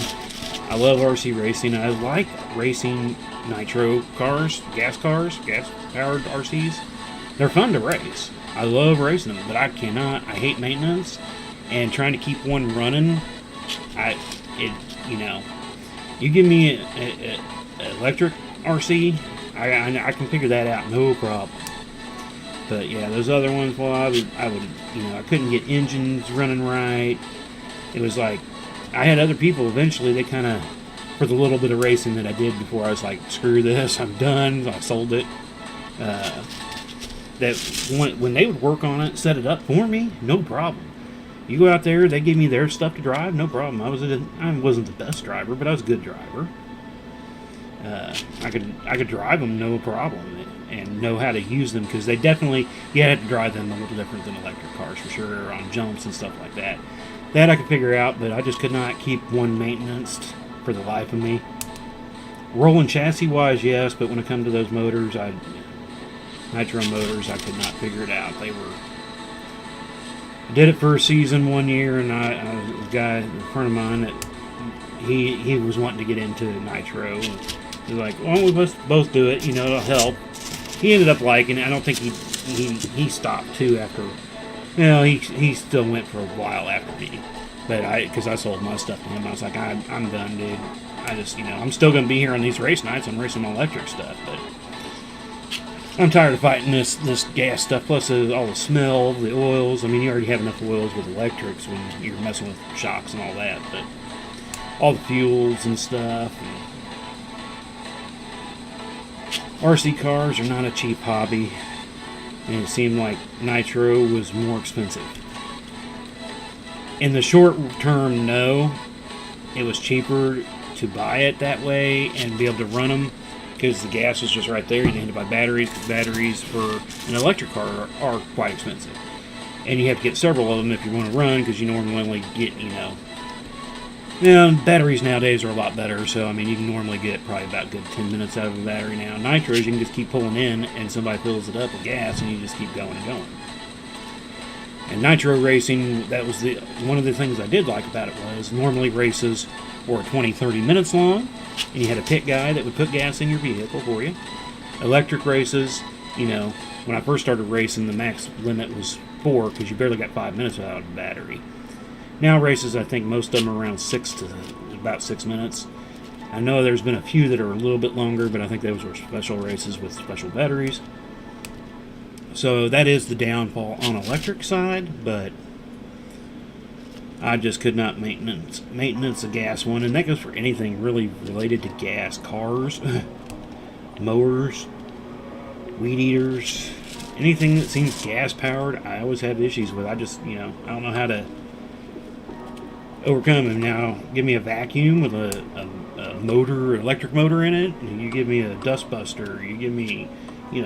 Speaker 2: I love RC racing. I like racing nitro cars, gas powered RCs. They're fun to race. I love racing them, but I hate maintenance and trying to keep one running. You give me an electric RC, I can figure that out, no problem. But yeah, those other ones, well, I couldn't get engines running right. It was like, I had other people eventually, they kind of, for the little bit of racing that I did before, I was like, screw this, I'm done, I sold it. That when they would work on it, set it up for me, no problem. You go out there, they give me their stuff to drive, no problem. I wasn't the best driver, but I was a good driver. I could drive them, no problem, and know how to use them, because you had to drive them a little different than electric cars for sure, on jumps and stuff like that. That I could figure out, but I just could not keep one maintenance for the life of me. Rolling chassis wise, yes, but when it comes to those motors, nitro motors, I could not figure it out. I did it for a season one year, and a guy, a friend of mine, that he was wanting to get into nitro. And he was like, "Why don't we both do it? It'll help." He ended up liking it. I don't think he stopped too after. He still went for a while after me, but because I sold my stuff to him, I was like, I'm done, dude. I'm still gonna be here on these race nights. I'm racing my electric stuff, but I'm tired of fighting this gas stuff, plus all the smell, the oils. I mean, you already have enough oils with electrics when you're messing with shocks and all that, but all the fuels and stuff. RC cars are not a cheap hobby, and it seemed like nitro was more expensive. In the short term, no. It was cheaper to buy it that way and be able to run them, because the gas was just right there. You didn't have to buy batteries. Batteries for an electric car are quite expensive. And you have to get several of them if you want to run, because you normally only get, batteries nowadays are a lot better. So, I mean, you can normally get probably about a good 10 minutes out of a battery now. Nitros, you can just keep pulling in, and somebody fills it up with gas, and you just keep going and going. And nitro racing, that was one of the things I did like about it was normally races were 20-30 minutes long, and you had a pit guy that would put gas in your vehicle for you. Electric races, when I first started racing, the max limit was 4, because you barely got 5 minutes without a battery. Now races, I think most of them are around about 6 minutes. I know there's been a few that are a little bit longer, but I think those were special races with special batteries. So that is the downfall on electric side, but I just could not maintenance a gas one, and that goes for anything really related to gas. Cars, mowers, weed eaters, anything that seems gas powered, I always have issues with. I just, I don't know how to overcome them. Now, give me a vacuum with a motor, electric motor in it, and you give me a dust buster, you give me,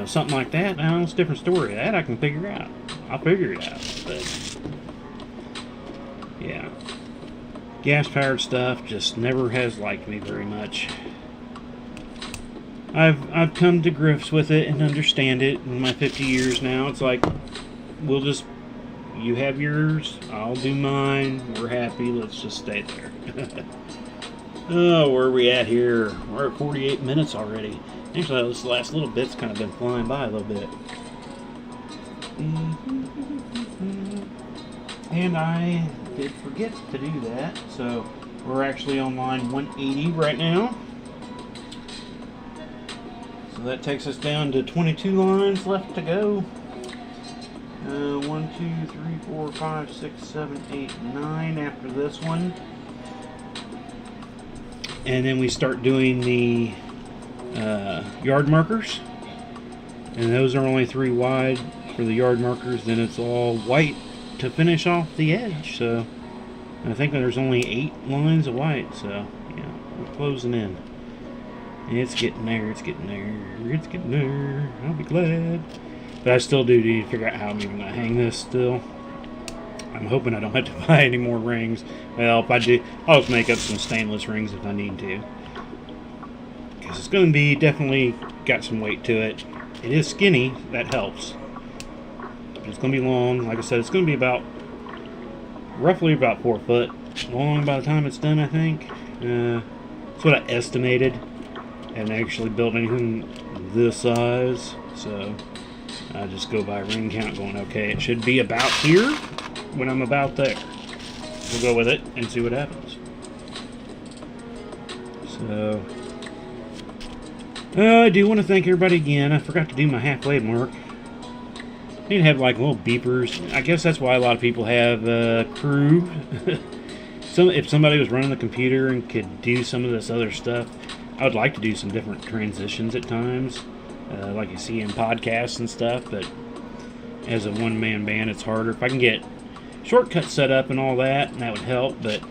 Speaker 2: something like that, it's a different story. That I can figure out. I'll figure it out, but yeah, gas-powered stuff just never has liked me very much. I've come to grips with it and understand it in my 50 years now. It's like, you have yours, I'll do mine, we're happy, let's just stay there. Oh, where are we at here? We're at 48 minutes already. Actually, this last little bit's kind of been flying by a little bit. And I did forget to do that, so we're actually on line 180 right now. So that takes us down to 22 lines left to go. 1, 2, 3, 4, 5, 6, 7, 8, 9 after this one. And then we start doing the yard markers. And those are only 3 wide for the yard markers. Then it's all white to finish off the edge. So I think there's only 8 lines of white. So yeah, we're closing in. It's getting there, it's getting there, it's getting there. I'll be glad. But I still do need to figure out how I'm even going to hang this still. I'm hoping I don't have to buy any more rings. Well, if I do, I'll just make up some stainless rings if I need to. Because it's going to be definitely got some weight to it. It is skinny, that helps. It's going to be long. Like I said, it's going to be roughly about 4 foot long by the time it's done, I think. That's what I estimated. I haven't actually built anything this size, so I just go by ring count going, okay, it should be about here when I'm about there. We'll go with it and see what happens. So, I do want to thank everybody again. I forgot to do my halfway mark. I need to have like little beepers. I guess that's why a lot of people have crew. If somebody was running the computer and could do some of this other stuff, I would like to do some different transitions at times, like you see in podcasts and stuff, but as a one-man band, it's harder. If I can get shortcuts set up and all that, that would help, but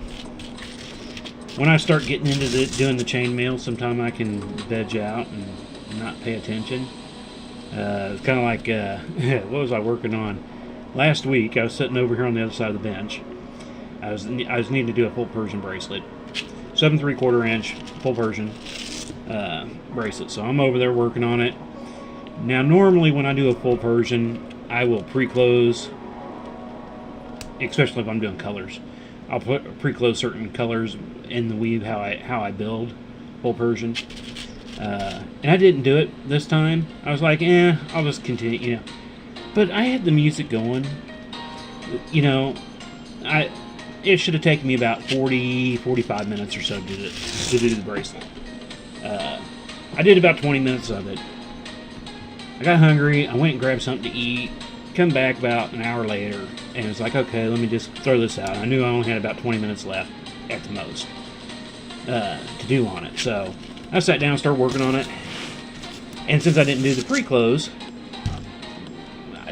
Speaker 2: when I start getting into doing the chainmail, sometimes I can veg out and not pay attention. It's kind of like, what was I working on? Last week, I was sitting over here on the other side of the bench. I was needing to do a full Persian bracelet. 7 3/4 inch full Persian bracelet. So I'm over there working on it. Now normally when I do a full Persian, I will pre-close, especially if I'm doing colors. I'll pre-close certain colors in the weave how I build full Persian. And I didn't do it this time. I was like, I'll just continue, you know. But I had the music going. You know, it should have taken me about 45 minutes or so to do the bracelet. I did about 20 minutes of it. I got hungry. I went and grabbed something to eat. Come back about an hour later, and it was like, okay, let me just throw this out. I knew I only had about 20 minutes left at the most to do on it. So I sat down and started working on it. And since I didn't do the pre-close,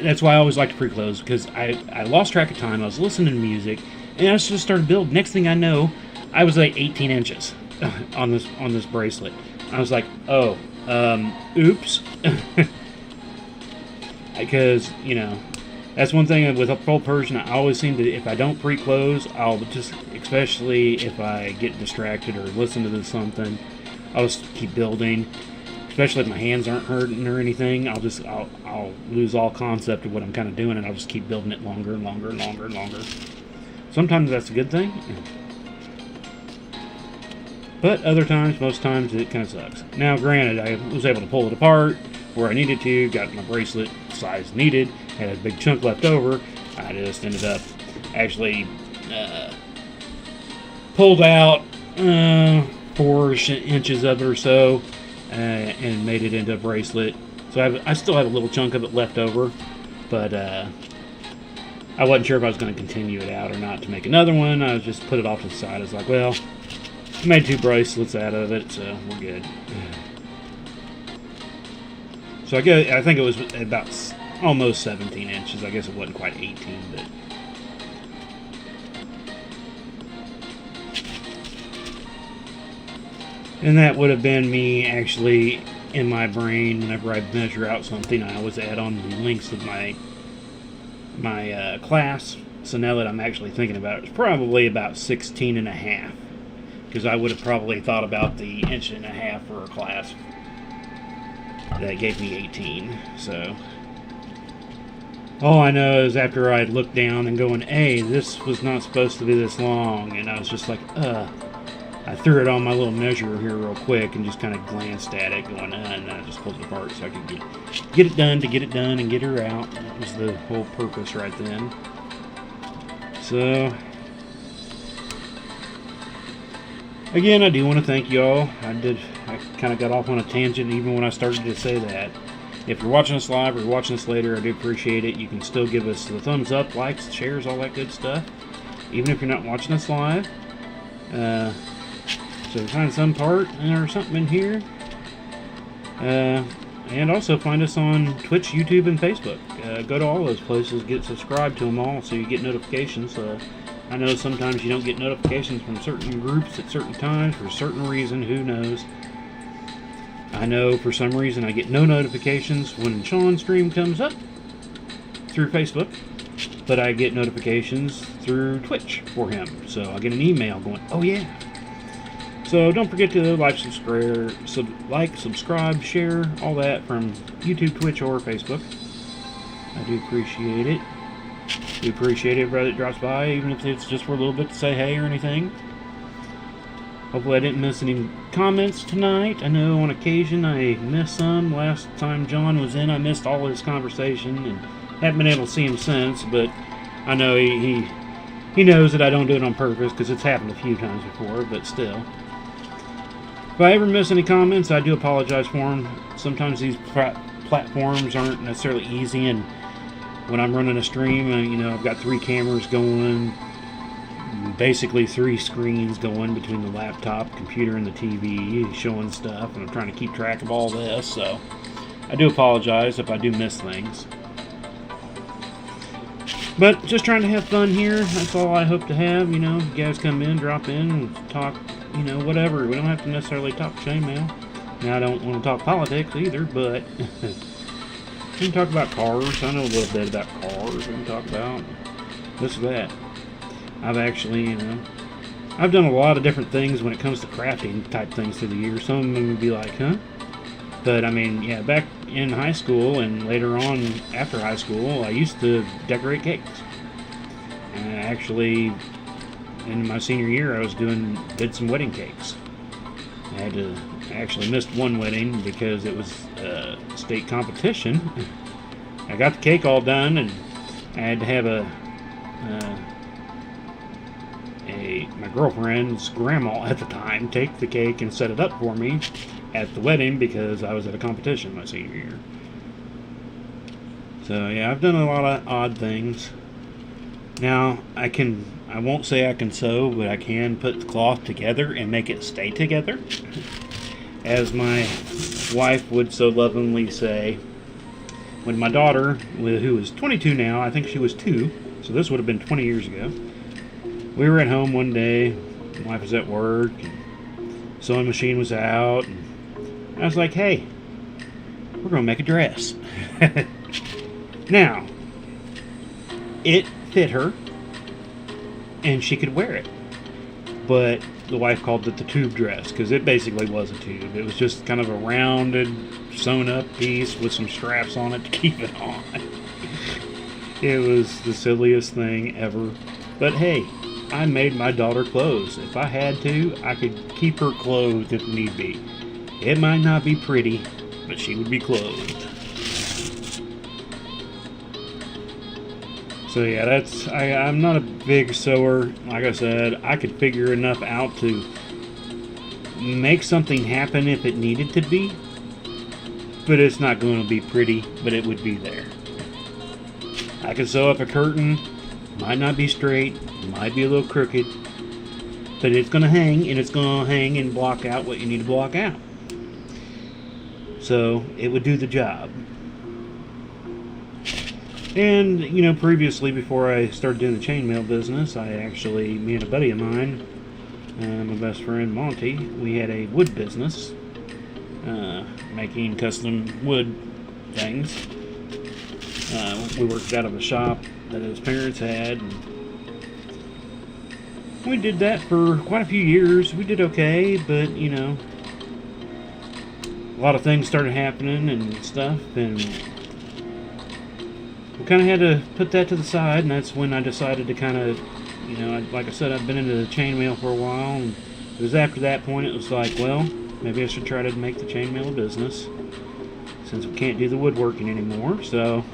Speaker 2: that's why I always like to pre-close, because I lost track of time. I was listening to music, and I just started building. Next thing I know, I was like 18 inches on this bracelet. I was like, oh, oops. Because, you know, that's one thing with a full Persian, I always seem to, if I don't pre-close, I'll just, especially if I get distracted or listen to something, I'll just keep building. Especially if my hands aren't hurting or anything, I'll lose all concept of what I'm kind of doing, and I'll just keep building it longer and longer and longer and longer. Sometimes that's a good thing, but other times, most times, it kind of sucks. Now, granted, I was able to pull it apart where I needed to, got my bracelet size needed, had a big chunk left over. I just ended up actually pulled out 4 inches of it or so, and made it into a bracelet. So I still have a little chunk of it left over, but I wasn't sure if I was going to continue it out or not to make another one. I just put it off to the side. I was like, well, I made 2 bracelets out of it, so we're good. So I think it was about almost 17 inches. I guess it wasn't quite 18, but and that would have been me actually in my brain. Whenever I measure out something, I always add on the lengths of my class. So now that I'm actually thinking about it, it's probably about 16 and a half, because I would have probably thought about the 1.5 inches for a class. That gave me 18. So all I know is after I looked down and going, hey, this was not supposed to be this long, and I was just like, I threw it on my little measure here real quick and just kind of glanced at it going, and then I just pulled it apart so I could get it done and get her out. That was the whole purpose right then. So again, I do want to thank you all. I kind of got off on a tangent even when I started to say that. If you're watching us live or you're watching us later, I do appreciate it. You can still give us the thumbs up, likes, shares, all that good stuff, even if you're not watching us live. So find some part or something in here. And also find us on Twitch, YouTube, and Facebook. Go to all those places, get subscribed to them all so you get notifications. I know sometimes you don't get notifications from certain groups at certain times for a certain reason, who knows. I know for some reason I get no notifications when Sean's stream comes up through Facebook, but I get notifications through Twitch for him. So I get an email going, oh yeah. So don't forget to like, subscribe, share, all that from YouTube, Twitch, or Facebook. I do appreciate it. We appreciate everybody that drops by, even if it's just for a little bit to say hey or anything. Hopefully I didn't miss any comments tonight. I know on occasion I missed some. Last time John was in, I missed all his conversation and haven't been able to see him since, but I know he knows that I don't do it on purpose because it's happened a few times before, but still. If I ever miss any comments, I do apologize for them. Sometimes these platforms aren't necessarily easy, and when I'm running a stream, I've got 3 cameras going, basically 3 screens going between the laptop, computer, and the TV, showing stuff, and I'm trying to keep track of all this, so I do apologize if I do miss things. But just trying to have fun here, that's all I hope to have, you guys come in, drop in, and talk, whatever. We don't have to necessarily talk chainmail. Now, I don't want to talk politics either, but we can talk about cars. I know a little bit about cars. We can talk about this or that. I've actually, I've done a lot of different things when it comes to crafting type things through the years. Some of them would be like, huh? But, yeah, back in high school and later on after high school, I used to decorate cakes. And actually, in my senior year, I did some wedding cakes. I actually missed one wedding because it was a state competition. I got the cake all done, and I had to have my girlfriend's grandma at the time take the cake and set it up for me at the wedding because I was at a competition my senior year. So yeah, I've done a lot of odd things. Now I won't say I can sew, but I can put the cloth together and make it stay together. As my wife would so lovingly say, when my daughter, who is 22 now, I think she was 2, so this would have been 20 years ago. We were at home one day, my wife was at work, and sewing machine was out, and I was like, hey, we're going to make a dress. Now, it fit her, and she could wear it. But the wife called it the tube dress, because it basically was a tube. It was just kind of a rounded, sewn-up piece with some straps on it to keep it on. It was the silliest thing ever. But hey, I made my daughter clothes. If I had to, I could keep her clothed if need be. It might not be pretty, but she would be clothed. So yeah, I'm not a big sewer. Like I said, I could figure enough out to make something happen if it needed to be. But it's not going to be pretty, but it would be there. I could sew up a curtain. Might not be straight, might be a little crooked, but it's going to hang, and it's going to hang and block out what you need to block out. So it would do the job. And, previously, before I started doing the chainmail business, me and a buddy of mine, my best friend Monty, we had a wood business, making custom wood things. We worked out of a shop that his parents had, and we did that for quite a few years. We did okay, but, a lot of things started happening and stuff, and we kind of had to put that to the side, and that's when I decided to kind of, like I said, I've been into the chainmail for a while, and it was after that point it was like, well, maybe I should try to make the chainmail a business, since we can't do the woodworking anymore. So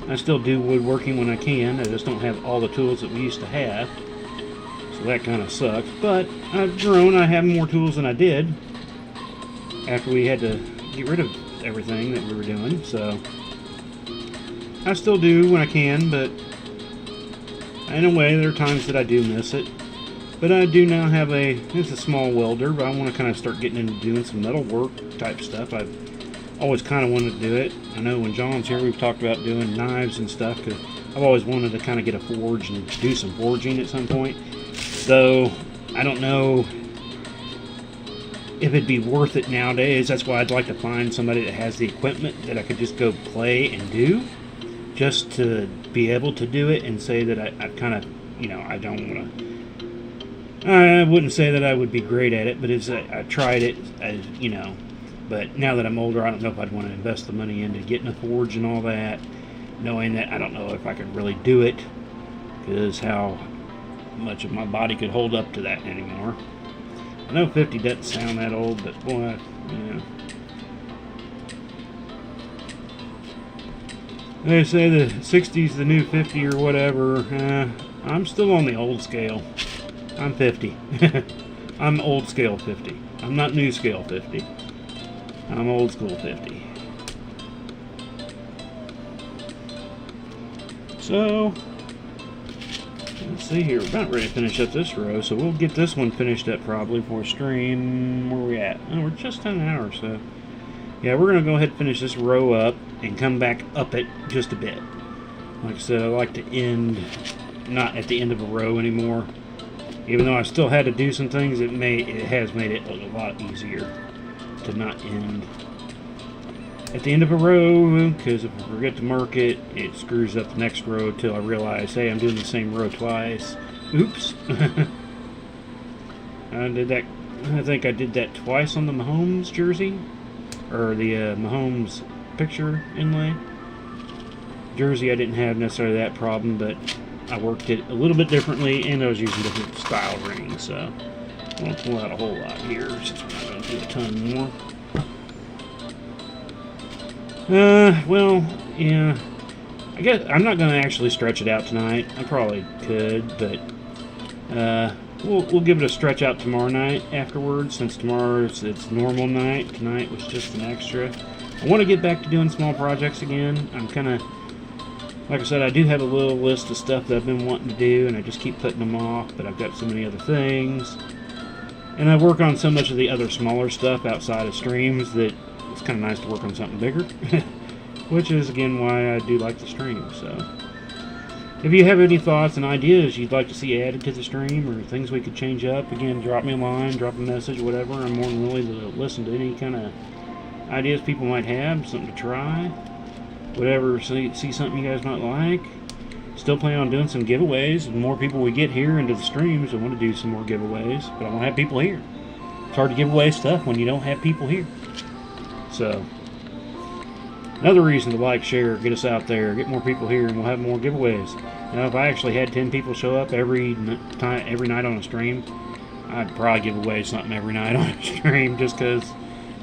Speaker 2: I still do woodworking when I can. I just don't have all the tools that we used to have, so that kind of sucks. But I've grown. I have more tools than I did after we had to get rid of everything that we were doing. So I still do when I can, but in a way, there are times that I do miss it. But I do now have it's a small welder, but I want to kind of start getting into doing some metal work type stuff. I've always kind of wanted to do it. I know when John's here, we've talked about doing knives and stuff, because I've always wanted to kind of get a forge and do some forging at some point. Though, I don't know if it'd be worth it nowadays. That's why I'd like to find somebody that has the equipment that I could just go play and do, just to be able to do it and say that I kind of, I don't want to. I wouldn't say that I would be great at it, but I tried it, But now that I'm older, I don't know if I'd want to invest the money into getting a forge and all that. knowing that I don't know if I could really do it, because how much of my body could hold up to that anymore. I know 50 doesn't sound that old, but boy, they say the 60's the new 50 or whatever. I'm still on the old scale. I'm 50. I'm old scale 50. I'm not new scale 50. I'm old school 50. So, let's see here. We're about ready to finish up this row, so we'll get this one finished up probably for stream. Where are we at? Oh, we're just on an hour, so yeah, we're going to go ahead and finish this row up and come back up it just a bit. Like I said, I like to end not at the end of a row anymore. Even though I still had to do some things, it has made it a lot easier to not end at the end of a row, because if I forget to mark it, it screws up the next row till I realize, hey, I'm doing the same row twice. Oops. I think I did that twice on the Mahomes jersey, or the Mahomes picture inlay. Jersey, I didn't have necessarily that problem, but I worked it a little bit differently, and I was using different style rings, so I won't pull out a whole lot here, since we're not going to do a ton more. Well, yeah, I guess I'm not going to actually stretch it out tonight. I probably could, but we'll give it a stretch out tomorrow night afterwards, since tomorrow it's normal night. Tonight was just an extra. I want to get back to doing small projects again. I'm kind of, like I said, I do have a little list of stuff that I've been wanting to do, and I just keep putting them off, but I've got so many other things. And I work on so much of the other smaller stuff outside of streams that it's kind of nice to work on something bigger. Which is, again, why I do like the stream. So, if you have any thoughts and ideas you'd like to see added to the stream, or things we could change up, again, drop me a line, drop a message, whatever. I'm more than willing to listen to any kind of ideas people might have, something to try. Whatever, see something you guys might like. Still planning on doing some giveaways. The more people we get here into the streams, I want to do some more giveaways, but I want to have people here. It's hard to give away stuff when you don't have people here. So, another reason to like, share, get us out there, get more people here, and we'll have more giveaways. Now, if I actually had 10 people show up every night on a stream, I'd probably give away something every night on a stream, just because,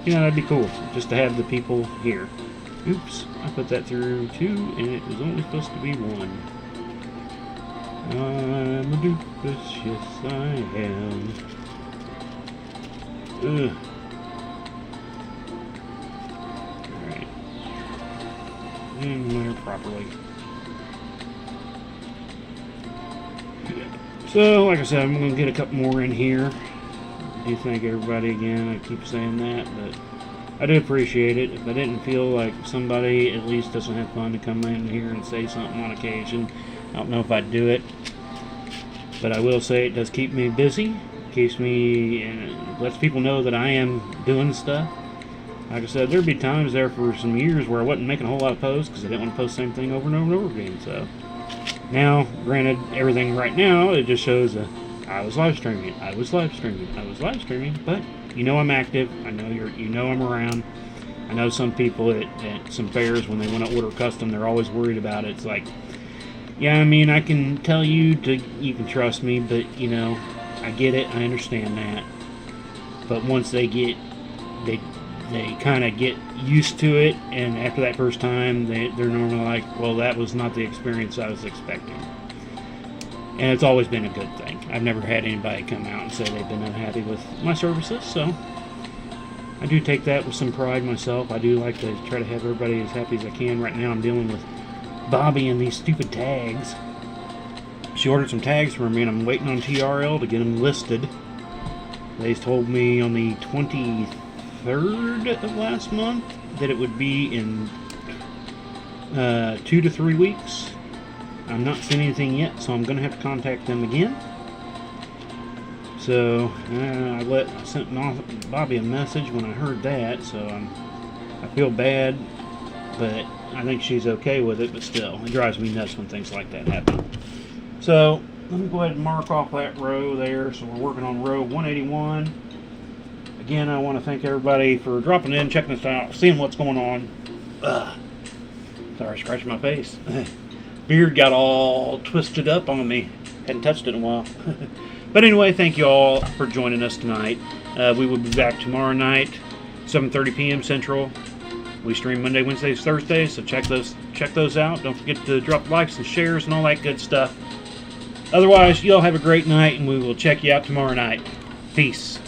Speaker 2: that'd be cool, just to have the people here. Oops, I put that through 2, and it was only supposed to be 1. I'm a doofus, yes I am. Ugh. Alright. In there properly. So, like I said, I'm going to get a couple more in here. I do thank everybody again. I keep saying that, but I do appreciate it. If I didn't feel like somebody at least doesn't have fun to come in here and say something on occasion, I don't know if I'd do it. But I will say it does keep me busy. Keeps me, and lets people know that I am doing stuff. Like I said, there'd be times there for some years where I wasn't making a whole lot of posts because I didn't want to post the same thing over and over and over again. So now, granted, everything right now, it just shows I was live streaming, I was live streaming, I was live streaming, but I'm active. I know I'm around. I know some people at some fairs, when they want to order custom, they're always worried about it. It's like, yeah, I mean, I can tell you can trust me, but I get it, I understand that. But once they kind of get used to it, and after that first time, they're normally like, well, that was not the experience I was expecting. And it's always been a good thing. I've never had anybody come out and say they've been unhappy with my services, so I do take that with some pride myself. I do like to try to have everybody as happy as I can. Right now I'm dealing with Bobby and these stupid tags. She ordered some tags for me, and I'm waiting on TRL to get them listed. They told me on the 23rd of last month that it would be in 2 to 3 weeks. I'm not seeing anything yet, so I'm going to have to contact them again. So, I sent Bobby a message when I heard that, so I feel bad, but I think she's okay with it, but still, it drives me nuts when things like that happen. So, let me go ahead and mark off that row there. So we're working on row 181. Again, I want to thank everybody for dropping in, checking us out, seeing what's going on. Sorry, scratching my face. Beard got all twisted up on me. Hadn't touched it in a while. But anyway, thank you all for joining us tonight. We will be back tomorrow night, 7:30 p.m. Central. We stream Monday, Wednesdays, Thursdays, so check those out. Don't forget to drop likes and shares and all that good stuff. Otherwise, you all have a great night, and we will check you out tomorrow night. Peace.